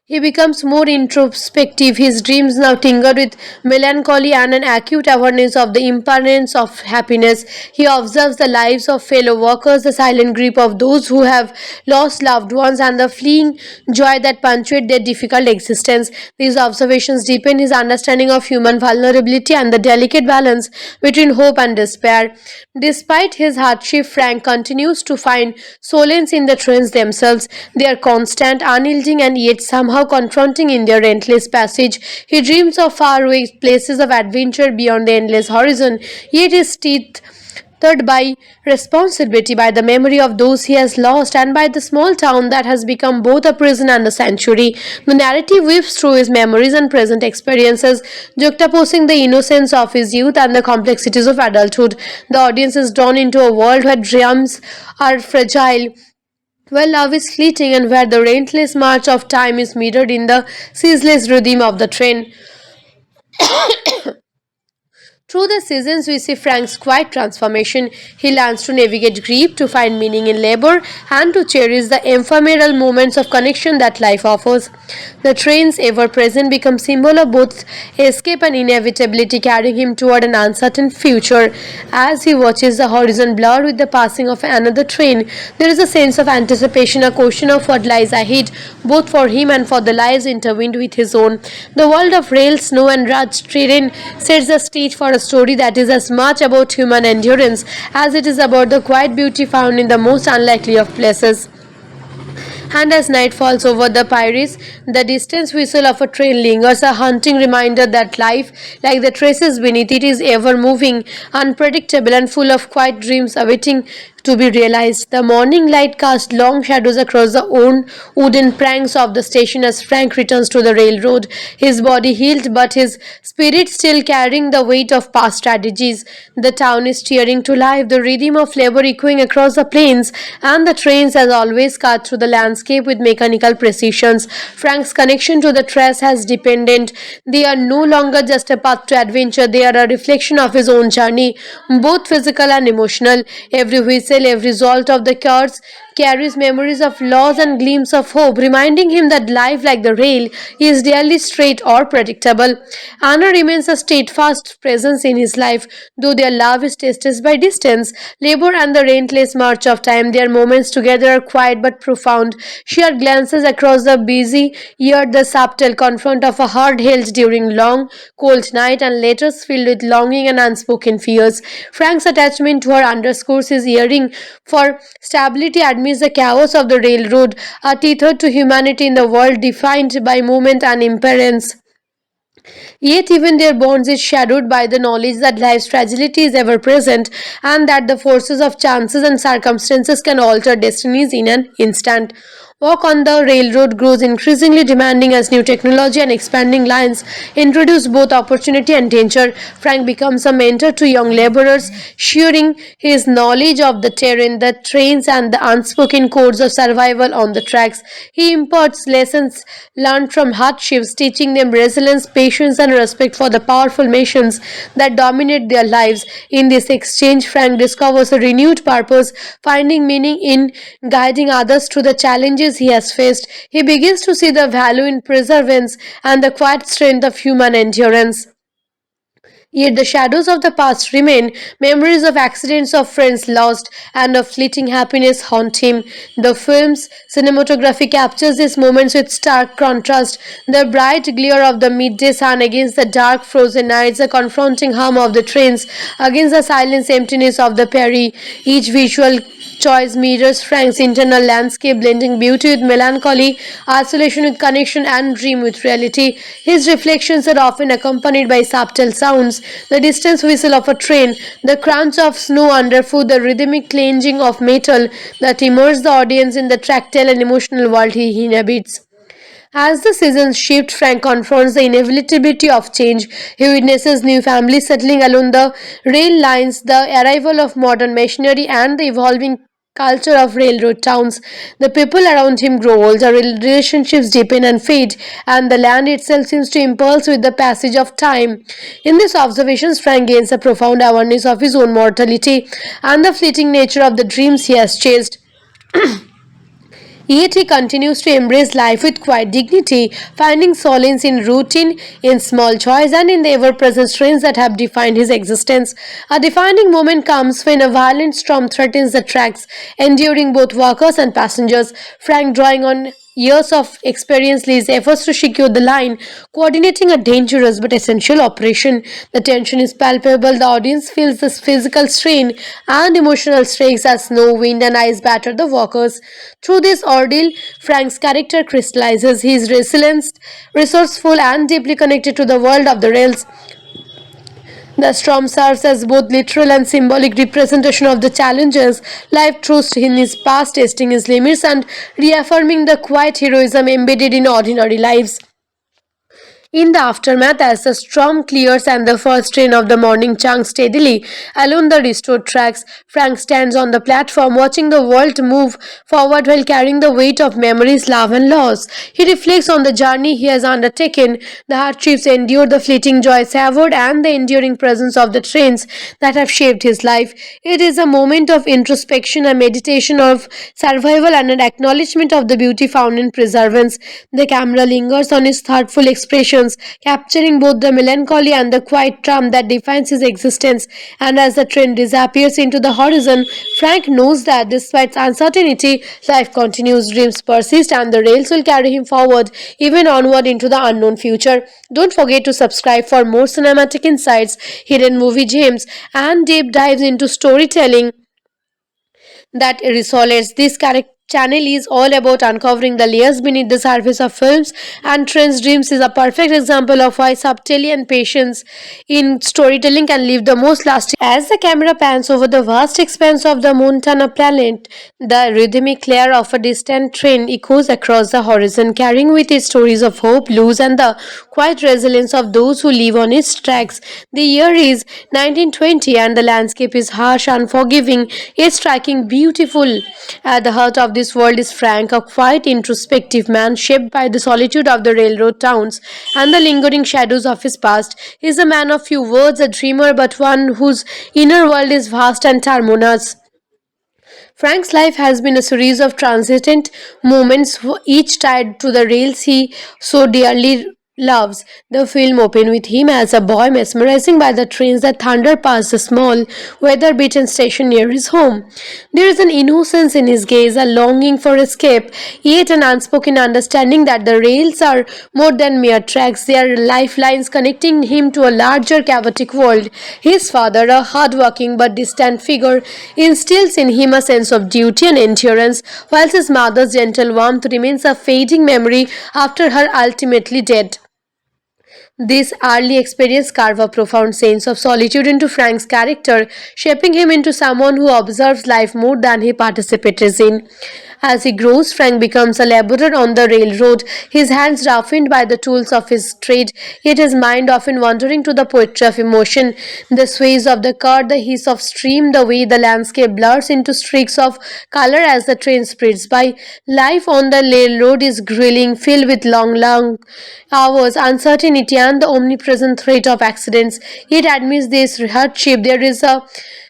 he becomes more introspective, his dreams now tingered with melancholy and an acute awareness of the impermanence of happiness. He observes the lives of fellow workers, the silent grief of those who have lost loved ones, and the fleeting joy that punctuate their difficult existence. These observations deepen his understanding of human vulnerability and the delicate balance between hope and despair. Despite his hardship, Frank continues to find solace in the trains themselves. They are constant, unyielding, and yet somehow confronting in their endless passage. He dreams of faraway places of adventure beyond the endless horizon, yet his teeth by responsibility, by the memory of those he has lost, and by the small town that has become both a prison and a sanctuary. The narrative weaves through his memories and present experiences, juxtaposing the innocence of his youth and the complexities of adulthood. The audience is drawn into a world where dreams are fragile, where love is fleeting, and where the relentless march of time is mirrored in the ceaseless rhythm of the train. Through the seasons, we see Frank's quiet transformation. He learns to navigate grief, to find meaning in labor, and to cherish the ephemeral moments of connection that life offers. The trains, ever present, become symbol of both escape and inevitability, carrying him toward an uncertain future. As he watches the horizon blur with the passing of another train, there is a sense of anticipation, a question of what lies ahead, both for him and for the lives intertwined with his own. The world of rail, snow, and rugged terrain sets the stage for a story that is as much about human endurance as it is about the quiet beauty found in the most unlikely of places. And as night falls over the Pyrenees, the distant whistle of a train lingers, a haunting reminder that life, like the traces beneath it, is ever moving, unpredictable, and full of quiet dreams awaiting to be realized. The morning light casts long shadows across the old wooden planks of the station as Frank returns to the railroad, his body healed but his spirit still carrying the weight of past tragedies. The town is tearing to life, the rhythm of labor echoing across the plains, and the trains, as always, cut through the landscape with mechanical precision. Frank's connection to the trace has deepened. They are no longer just a path to adventure, they are a reflection of his own journey, both physical and emotional. Every whistle, every result of the cars carries memories of loss and gleams of hope, reminding him that life, like the rail, is rarely straight or predictable. Anna remains a steadfast presence in his life, though their love is tested by distance, labor, and the relentless march of time. Their moments together are quiet but profound. Sheer glances across the busy yard, the subtle confront of a heart held during long, cold night, and letters filled with longing and unspoken fears. Frank's attachment to her underscores his yearning for stability amidst the chaos of the railroad, a tethered to humanity in the world defined by movement and impermanence. Yet even their bonds is shadowed by the knowledge that life's fragility is ever present and that the forces of chances and circumstances can alter destinies in an instant. Work on the railroad grows increasingly demanding as new technology and expanding lines introduce both opportunity and danger. Frank becomes a mentor to young laborers, sharing his knowledge of the terrain, the trains, and the unspoken codes of survival on the tracks. He imparts lessons learned from hardships, teaching them resilience, patience, and respect for the powerful machines that dominate their lives. In this exchange, Frank discovers a renewed purpose, finding meaning in guiding others through the challenges he has faced. He begins to see the value in perseverance and the quiet strength of human endurance. Yet the shadows of the past remain, memories of accidents, of friends lost, and of fleeting happiness haunt him. The film's cinematography captures these moments with stark contrast. The bright glare of the midday sun against the dark frozen nights, the confronting hum of the trains against the silent emptiness of the prairie. Each visual choice mirrors Frank's internal landscape, blending beauty with melancholy, isolation with connection, and dream with reality. His reflections are often accompanied by subtle sounds, the distant whistle of a train, the crunch of snow underfoot, the rhythmic clenching of metal that immerse the audience in the tactile and emotional world he inhabits. As the seasons shift, Frank confronts the inevitability of change. He witnesses new families settling along the rail lines, the arrival of modern machinery, and the evolving culture of railroad towns. The people around him grow older, relationships deepen and fade, and the land itself seems to impulse with the passage of time. In these observations, Frank gains a profound awareness of his own mortality and the fleeting nature of the dreams he has chased. Yet he continues to embrace life with quiet dignity, finding solace in routine, in small joys, and in the ever-present strains that have defined his existence. A defining moment comes when a violent storm threatens the tracks, enduring both workers and passengers. Frank, drawing on years of experience, leads efforts to secure the line, coordinating a dangerous but essential operation. The tension is palpable, the audience feels the physical strain and emotional stakes as snow, wind, and ice batter the workers. Through this ordeal, Frank's character crystallizes. He is resilient, resourceful, and deeply connected to the world of the rails. The storm serves as both literal and symbolic representation of the challenges life throws in his past, testing his limits and reaffirming the quiet heroism embedded in ordinary lives. In the aftermath, as the storm clears and the first train of the morning chunks steadily along the restored tracks, Frank stands on the platform watching the world move forward while carrying the weight of memories, love, and loss. He reflects on the journey he has undertaken, the hardships endured, the fleeting joy savored, and the enduring presence of the trains that have shaped his life. It is a moment of introspection, a meditation of survival, and an acknowledgement of the beauty found in preservance. The camera lingers on his thoughtful expressions, capturing both the melancholy and the quiet charm that defines his existence. And as the train disappears into the horizon, Frank knows that despite uncertainty, life continues, dreams persist, and the rails will carry him forward, even onward into the unknown future. Don't forget to subscribe for more cinematic insights, hidden movie gems, and deep dives into storytelling that resonates. This channel is all about uncovering the layers beneath the surface of films, and Trent's Dreams is a perfect example of why subtlety and patience in storytelling can leave the most lasting. As the camera pans over the vast expanse of the Montana planet, the rhythmic clair of a distant train echoes across the horizon, carrying with it stories of hope, loss, and the quiet resilience of those who live on its tracks. The year is 1920, and the landscape is harsh, unforgiving, yet striking beautiful. At the heart of this world is Frank, a quiet, introspective man shaped by the solitude of the railroad towns and the lingering shadows of his past. He is a man of few words, a dreamer, but one whose inner world is vast and harmonious. Frank's life has been a series of transient moments, each tied to the rails he so dearly loves. The film opened with him as a boy mesmerizing by the trains that thunder past the small, weather-beaten station near his home. There is an innocence in his gaze, a longing for escape, yet an unspoken understanding that the rails are more than mere tracks. They are lifelines connecting him to a larger chaotic world. His father, a hard-working but distant figure, instills in him a sense of duty and endurance, whilst his mother's gentle warmth remains a fading memory after her ultimately dead. This early experience carved a profound sense of solitude into Frank's character, shaping him into someone who observes life more than he participates in. As he grows, Frank becomes a laborer on the railroad, his hands roughened by the tools of his trade, yet his mind often wandering to the poetry of emotion. The sways of the car, the hiss of stream, the way the landscape blurs into streaks of color as the train speeds by. Life on the railroad is grilling, filled with long hours, uncertainty, and the omnipresent threat of accidents. Yet amidst this hardship, there is a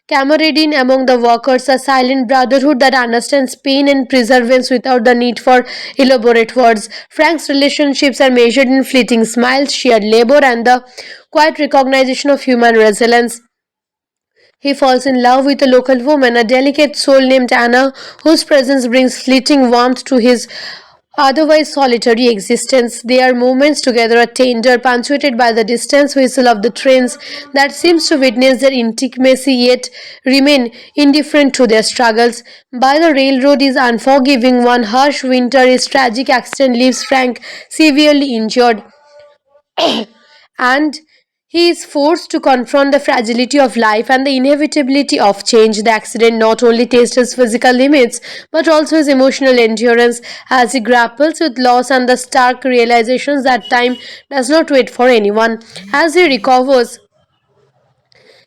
camaraderie among the workers, a silent brotherhood that understands pain and perseverance without the need for elaborate words. Frank's relationships are measured in fleeting smiles, shared labor, and the quiet recognition of human resilience. He falls in love with a local woman, a delicate soul named Anna, whose presence brings fleeting warmth to his otherwise solitary existence. Their moments together are tender, punctuated by the distant whistle of the trains that seems to witness their intimacy yet remain indifferent to their struggles. By the railroad is unforgiving. One harsh winter, his tragic accident leaves Frank severely injured, and he is forced to confront the fragility of life and the inevitability of change. The accident not only tests his physical limits but also his emotional endurance as he grapples with loss and the stark realizations that time does not wait for anyone. As he recovers,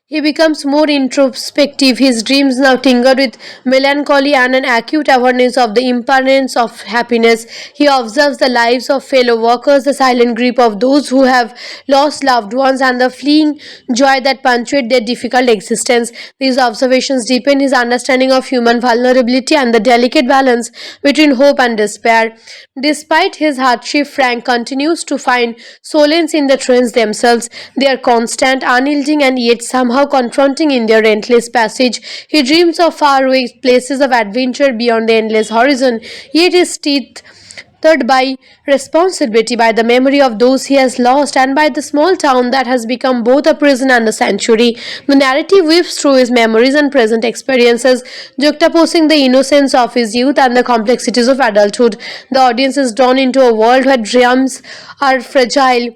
he becomes more introspective, his dreams now tingered with melancholy and an acute awareness of the impermanence of happiness. He observes the lives of fellow workers, the silent grief of those who have lost loved ones, and the fleeting joy that punctuate their difficult existence. These observations deepen his understanding of human vulnerability and the delicate balance between hope and despair. Despite his hardship, Frank continues to find solace in the trains themselves. They are constant, unyielding, and yet somehow confronting in their endless passage. He dreams of faraway places of adventure beyond the endless horizon, yet is tethered by responsibility, by the memory of those he has lost, and by the small town that has become both a prison and a sanctuary. The narrative weaves through his memories and present experiences, juxtaposing the innocence of his youth and the complexities of adulthood. The audience is drawn into a world where dreams are fragile,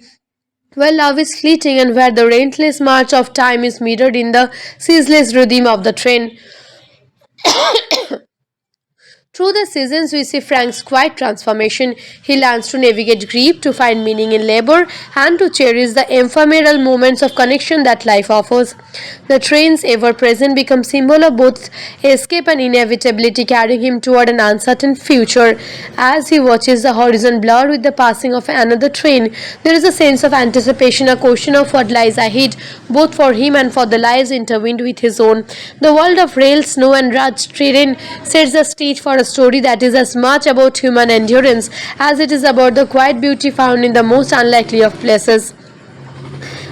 where love is fleeting, and where the relentless march of time is mirrored in the ceaseless rhythm of the train. Through the seasons, we see Frank's quiet transformation. He learns to navigate grief, to find meaning in labor, and to cherish the ephemeral moments of connection that life offers. The trains, ever present, become symbol of both escape and inevitability, carrying him toward an uncertain future. As he watches the horizon blur with the passing of another train, there is a sense of anticipation, a question of what lies ahead, both for him and for the lives intertwined with his own. The world of rail, snow, and rugged terrain sets the stage for a story that is as much about human endurance as it is about the quiet beauty found in the most unlikely of places.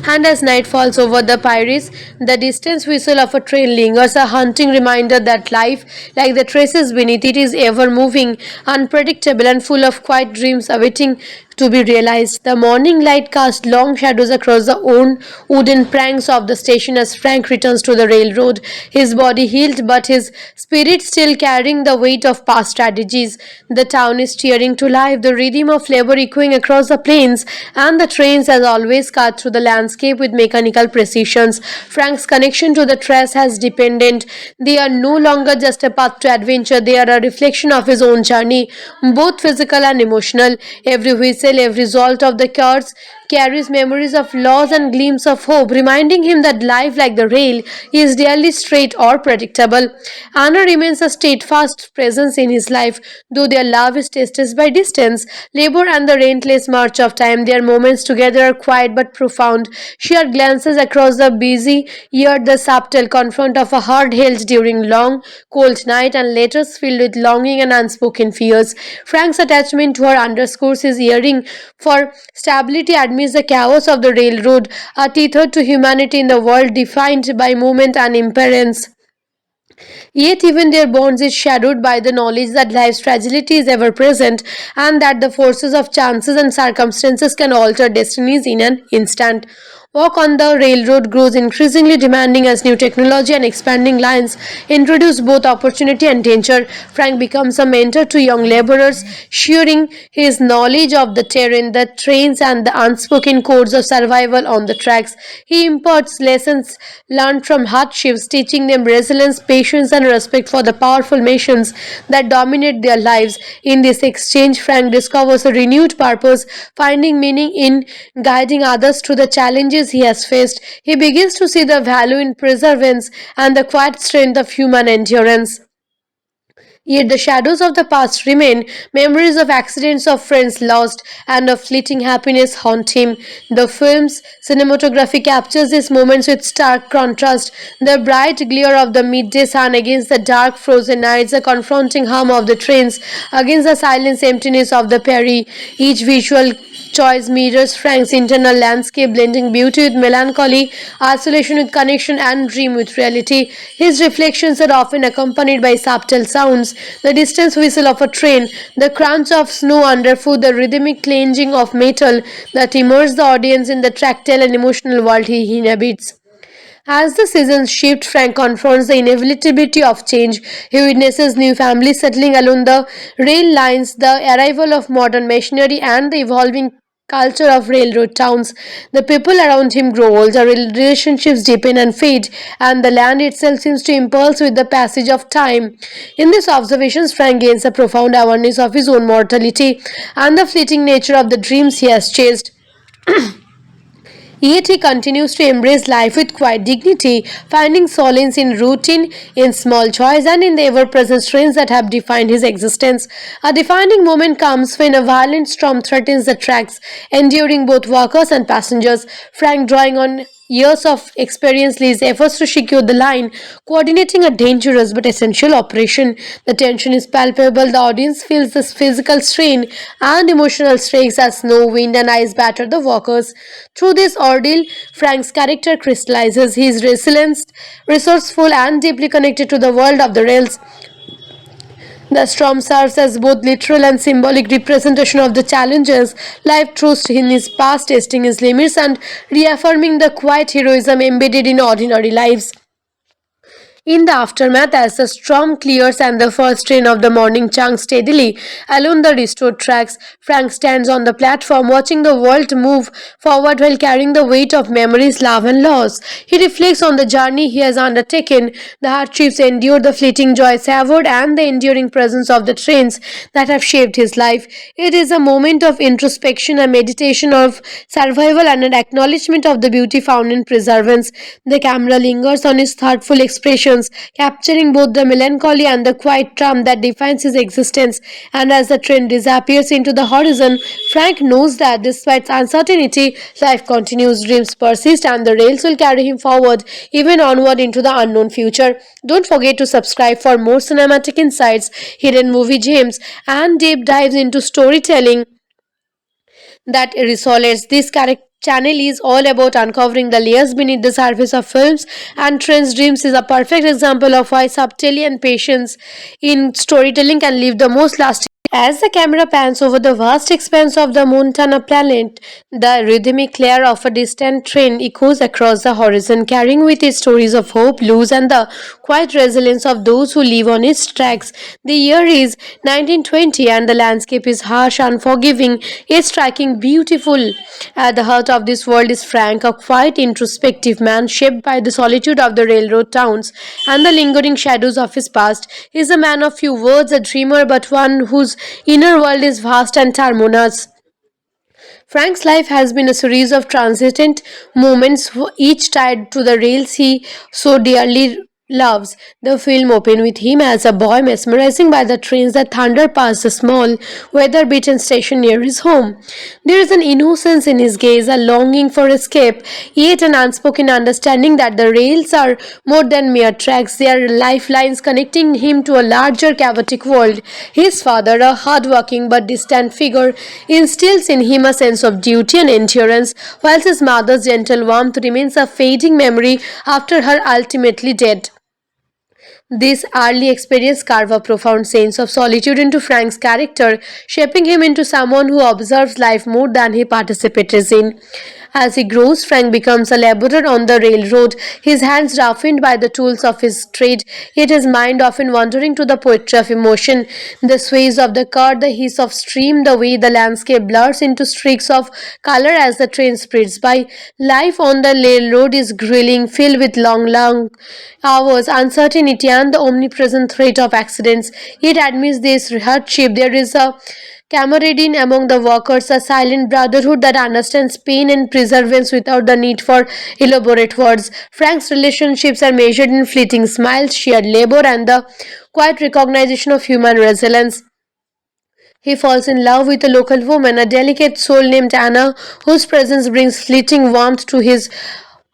And as night falls over the Pyrenees, the distant whistle of a train lingers, a haunting reminder that life, like the traces beneath it, is ever moving, unpredictable, and full of quiet dreams awaiting to be realized. The morning light casts long shadows across the old wooden planks of the station as Frank returns to the railroad, his body healed but his spirit still carrying the weight of past tragedies. The town is tearing to life, the rhythm of labor echoing across the plains, and the trains, as always, cut through the landscape with mechanical precisions. Frank's connection to the trace has dependent. They are no longer just a path to adventure, they are a reflection of his own journey, both physical and emotional. Every whistle, every result of the cars carries memories of loss and gleams of hope, reminding him that life, like the rail, is rarely straight or predictable. Anna remains a steadfast presence in his life, though their love is tested by distance, labor, and the relentless march of time. Their moments together are quiet but profound. Sheer glances across the busy yard, the subtle confront of a heart held during long, cold night, and letters filled with longing and unspoken fears. Frank's attachment to her underscores his yearning for stability amidst the chaos of the railroad, a tethered to humanity in the world defined by movement and impermanence. Yet even their bonds is shadowed by the knowledge that life's fragility is ever present and that the forces of chances and circumstances can alter destinies in an instant. Work on the railroad grows increasingly demanding as new technology and expanding lines introduce both opportunity and danger. Frank becomes a mentor to young laborers, sharing his knowledge of the terrain, the trains, and the unspoken codes of survival on the tracks. He imparts lessons learned from hardships, teaching them resilience, patience, and respect for the powerful machines that dominate their lives. In this exchange, Frank discovers a renewed purpose, finding meaning in guiding others through the challenges he has faced. He begins to see the value in perseverance and the quiet strength of human endurance. Yet the shadows of the past remain, memories of accidents, of friends lost, and of fleeting happiness haunt him. The film's cinematography captures these moments with stark contrast. The bright glare of the midday sun against the dark frozen nights, the confronting hum of the trains against the silent emptiness of the prairie. Each visual choice mirrors Frank's internal landscape, blending beauty with melancholy, isolation with connection, and dream with reality. His reflections are often accompanied by subtle sounds, the distant whistle of a train, the crunch of snow underfoot, the rhythmic clenching of metal that immerse the audience in the tactile and emotional world he inhabits. As the seasons shift, Frank confronts the inevitability of change. He witnesses new families settling along the rail lines, the arrival of modern machinery, and the evolving culture of railroad towns. The people around him grow older, relationships deepen and fade, and the land itself seems to impulse with the passage of time. In these observations, Frank gains a profound awareness of his own mortality and the fleeting nature of the dreams he has chased. Yet he continues to embrace life with quiet dignity, finding solace in routine, in small joys, and in the ever-present strains that have defined his existence. A defining moment comes when a violent storm threatens the tracks, enduring both workers and passengers. Frank, drawing on years of experience, leads efforts to secure the line, coordinating a dangerous but essential operation. The tension is palpable, the audience feels the physical strain and emotional stakes as snow, wind, and ice batter the workers. Through this ordeal, Frank's character crystallizes. He is resilient, resourceful, and deeply connected to the world of the rails. The storm serves as both literal and symbolic representation of the challenges life throws in his past, testing his limits and reaffirming the quiet heroism embedded in ordinary lives. In the aftermath, as the storm clears and the first train of the morning chunks steadily along the restored tracks, Frank stands on the platform watching the world move forward while carrying the weight of memories, love, and loss. He reflects on the journey he has undertaken, the hardships endured, the fleeting joy savored, and the enduring presence of the trains that have shaped his life. It is a moment of introspection, a meditation of survival, and an acknowledgement of the beauty found in preservance. The camera lingers on his thoughtful expressions, capturing both the melancholy and the quiet charm that defines his existence. And as the train disappears into the horizon, Frank knows that despite uncertainty, life continues, dreams persist, and the rails will carry him forward, even onward into the unknown future. Don't forget to subscribe for more cinematic insights, hidden movie gems, and deep dives into storytelling that resonates. This channel is all about uncovering the layers beneath the surface of films, and Trent's Dreams is a perfect example of why subtlety and patience in storytelling can leave the most lasting. As the camera pans over the vast expanse of the Montana planet, the rhythmic clair of a distant train echoes across the horizon, carrying with it stories of hope, blues, and the quiet resilience of those who live on its tracks. The year is 1920, and the landscape is harsh, unforgiving, yet striking, beautiful. At the heart of this world is Frank, a quiet, introspective man shaped by the solitude of the railroad towns and the lingering shadows of his past. He is a man of few words, a dreamer, but one whose inner world is vast and harmonious. Frank's life has been a series of transient moments, each tied to the rails he so dearly loves. The film opened with him as a boy mesmerizing by the trains that thunder past the small, weather-beaten station near his home. There is an innocence in his gaze, a longing for escape, yet an unspoken understanding that the rails are more than mere tracks. They are lifelines connecting him to a larger chaotic world. His father, a hard-working but distant figure, instills in him a sense of duty and endurance, whilst his mother's gentle warmth remains a fading memory after her ultimately dead. This early experience carved a profound sense of solitude into Frank's character, shaping him into someone who observes life more than he participates in. As he grows, Frank becomes a laborer on the railroad, his hands roughened by the tools of his trade, yet his mind often wandering to the poetry of emotion. The sways of the car, the hiss of stream, the way the landscape blurs into streaks of color as the train speeds by. Life on the railroad is grilling, filled with long hours, uncertainty, and the omnipresent threat of accidents. Yet amidst this hardship, there is a camaraderie among the workers, a silent brotherhood that understands pain and perseverance without the need for elaborate words. Frank's relationships are measured in fleeting smiles, shared labor, and the quiet recognition of human resilience. He falls in love with a local woman, a delicate soul named Anna, whose presence brings fleeting warmth to his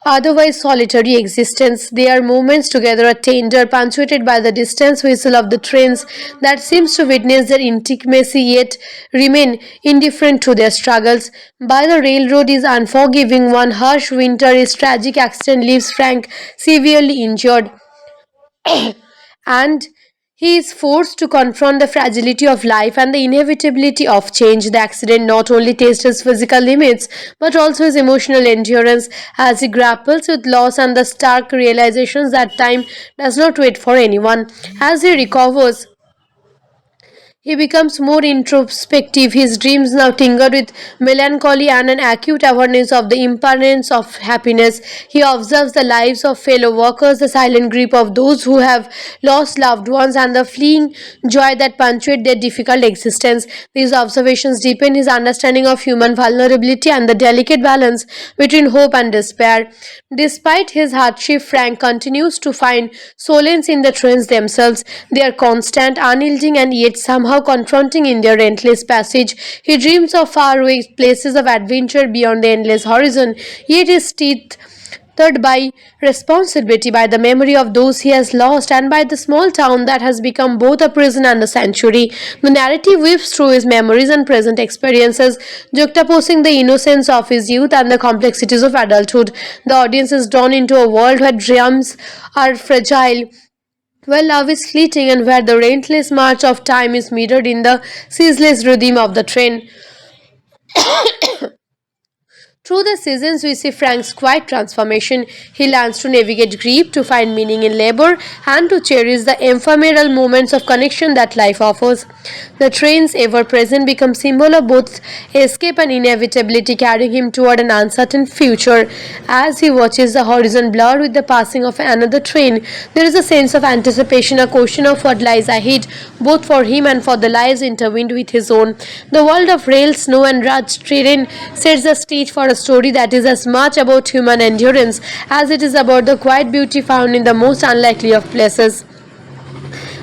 otherwise solitary existence. Their movements together are tender, punctuated by the distant whistle of the trains that seems to witness their intimacy yet remain indifferent to their struggles. By the railroad is unforgiving. One harsh winter, his tragic accident leaves Frank severely injured, and he is forced to confront the fragility of life and the inevitability of change. The accident not only tests his physical limits but also his emotional endurance as he grapples with loss and the stark realizations that time does not wait for anyone. As he recovers, he becomes more introspective, his dreams now tingered with melancholy and an acute awareness of the impermanence of happiness. He observes the lives of fellow workers, the silent grief of those who have lost loved ones, and the fleeting joy that punctuate their difficult existence. These observations deepen his understanding of human vulnerability and the delicate balance between hope and despair. Despite his hardship, Frank continues to find solace in the trains themselves. They are constant, unyielding, and yet somehow confronting in their endless passage. He dreams of faraway places of adventure beyond the endless horizon, yet is tethered by responsibility, by the memory of those he has lost, and by the small town that has become both a prison and a sanctuary. The narrative weaves through his memories and present experiences, juxtaposing the innocence of his youth and the complexities of adulthood. The audience is drawn into a world where dreams are fragile, where love is fleeting, and where the relentless march of time is mirrored in the ceaseless rhythm of the train. Through the seasons, we see Frank's quiet transformation. He learns to navigate grief, to find meaning in labor, and to cherish the ephemeral moments of connection that life offers. The trains, ever present, become symbol of both escape and inevitability, carrying him toward an uncertain future. As he watches the horizon blur with the passing of another train, there is a sense of anticipation, a question of what lies ahead, both for him and for the lives intertwined with his own. The world of rail, snow, and rugged terrain sets the stage for a story that is as much about human endurance as it is about the quiet beauty found in the most unlikely of places.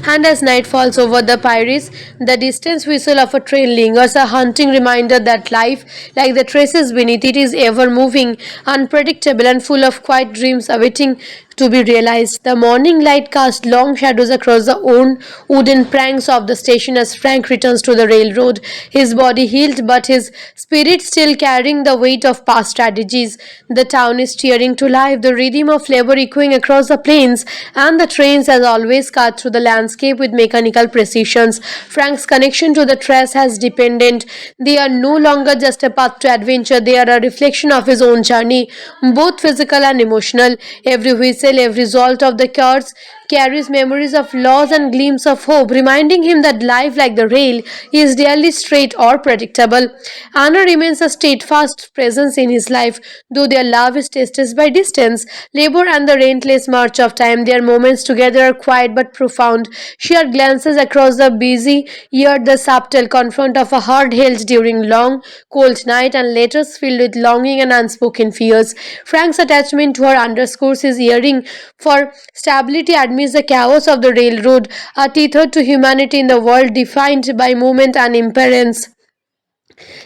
And as night falls over the Pyrenees, the distant whistle of a train lingers, a haunting reminder that life, like the traces beneath it, is ever moving, unpredictable, and full of quiet dreams awaiting to be realized. The morning light casts long shadows across the worn wooden planks of the station as Frank returns to the railroad, his body healed but his spirit still carrying the weight of past tragedies. The town is tearing to life, the rhythm of labor echoing across the plains, and the trains, as always, cut through the landscape with mechanical precision. Frank's connection to the trace has dependent. They are no longer just a path to adventure, they are a reflection of his own journey, both physical and emotional. Every whistle, every result of the cars carries memories of loss and gleams of hope, reminding him that life, like the rail, is rarely straight or predictable. Anna remains a steadfast presence in his life, though their love is tested by distance, labor, and the relentless march of time. Their moments together are quiet but profound. Sheer glances across the busy yard, the subtle confront of a heart held during long, cold night, and letters filled with longing and unspoken fears. Frank's attachment to her underscores his yearning for stability amidst the chaos of the railroad, a tethered to humanity in the world defined by movement and impermanence.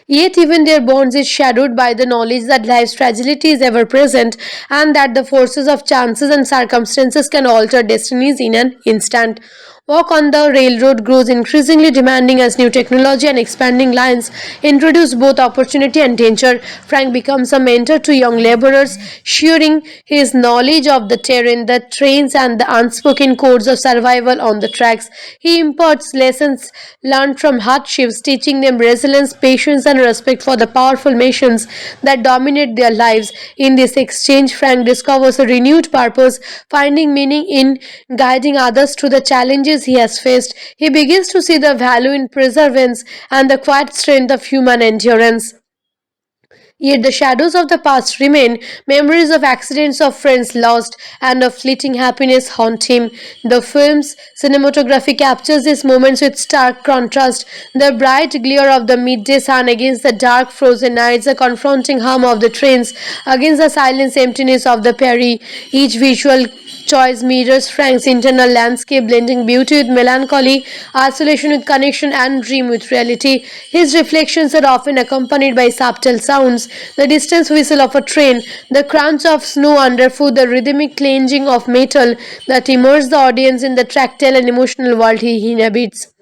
Yet even their bonds is shadowed by the knowledge that life's fragility is ever present and that the forces of chances and circumstances can alter destinies in an instant. Work on the railroad grows increasingly demanding as new technology and expanding lines introduce both opportunity and danger. Frank becomes a mentor to young laborers, sharing his knowledge of the terrain, the trains, and the unspoken codes of survival on the tracks. He imparts lessons learned from hardships, teaching them resilience, patience, and respect for the powerful machines that dominate their lives. In this exchange, Frank discovers a renewed purpose, finding meaning in guiding others through the challenges he has faced. He begins to see the value in perseverance and the quiet strength of human endurance. Yet the shadows of the past remain, memories of accidents, of friends lost, and of fleeting happiness haunt him. The film's cinematography captures these moments with stark contrast. The bright glare of the midday sun against the dark frozen nights, the confronting hum of the trains against the silent emptiness of the prairie. Each visual choice mirrors Frank's internal landscape, blending beauty with melancholy, isolation with connection, and dream with reality. His reflections are often accompanied by subtle sounds, the distant whistle of a train, the crunch of snow underfoot, the rhythmic clenching of metal that immerse the audience in the tactile and emotional world he inhabits.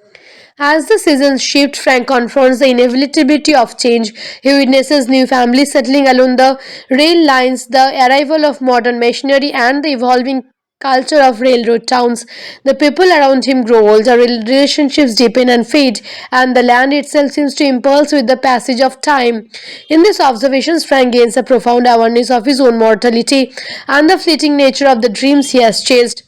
As the seasons shift, Frank confronts the inevitability of change. He witnesses new families settling along the rail lines, the arrival of modern machinery, and the evolving culture of railroad towns. The people around him grow older, relationships deepen and fade, and the land itself seems to impulse with the passage of time. In these observations, Frank gains a profound awareness of his own mortality and the fleeting nature of the dreams he has chased.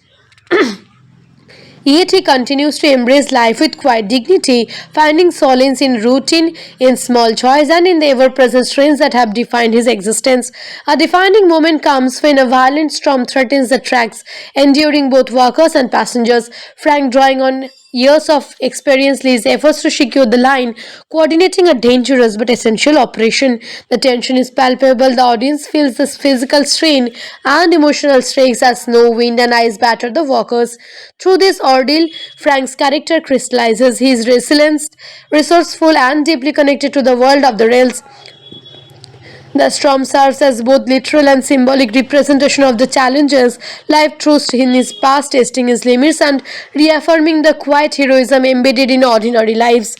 Yet he continues to embrace life with quiet dignity, finding solace in routine, in small joys, and in the ever-present strains that have defined his existence. A defining moment comes when a violent storm threatens the tracks, enduring both workers and passengers. Frank, drawing on years of experience, leads efforts to secure the line, coordinating a dangerous but essential operation. The tension is palpable, the audience feels the physical strain and emotional stakes as snow, wind, and ice batter the workers. Through this ordeal, Frank's character crystallizes. He is resilient, resourceful, and deeply connected to the world of the rails. The storm serves as both literal and symbolic representation of the challenges life throws in his past, testing his limits and reaffirming the quiet heroism embedded in ordinary lives.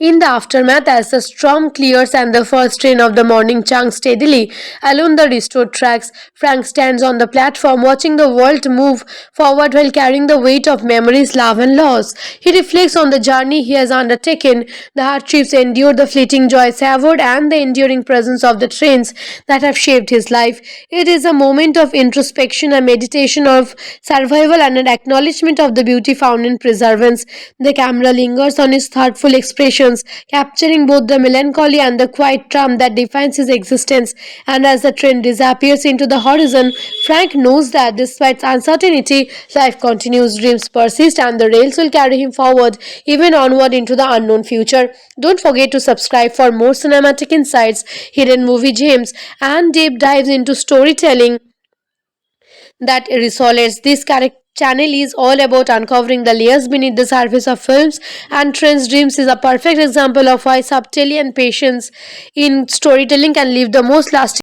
In the aftermath, as the storm clears and the first train of the morning chunks steadily along the restored tracks, Frank stands on the platform watching the world move forward while carrying the weight of memories, love, and loss. He reflects on the journey he has undertaken, the hardships endured, the fleeting joy savored, and the enduring presence of the trains that have shaped his life. It is a moment of introspection, a meditation of survival, and an acknowledgement of the beauty found in preservance. The camera lingers on his thoughtful expressions, capturing both the melancholy and the quiet charm that defines his existence. And as the train disappears into the horizon, Frank knows that despite uncertainty, life continues, dreams persist, and the rails will carry him forward, even onward into the unknown future. Don't forget to subscribe for more cinematic insights, hidden movie gems, and deep dives into storytelling that resonates. This channel is all about uncovering the layers beneath the surface of films, and Trent's Dreams is a perfect example of why subtlety and patience in storytelling can leave the most lasting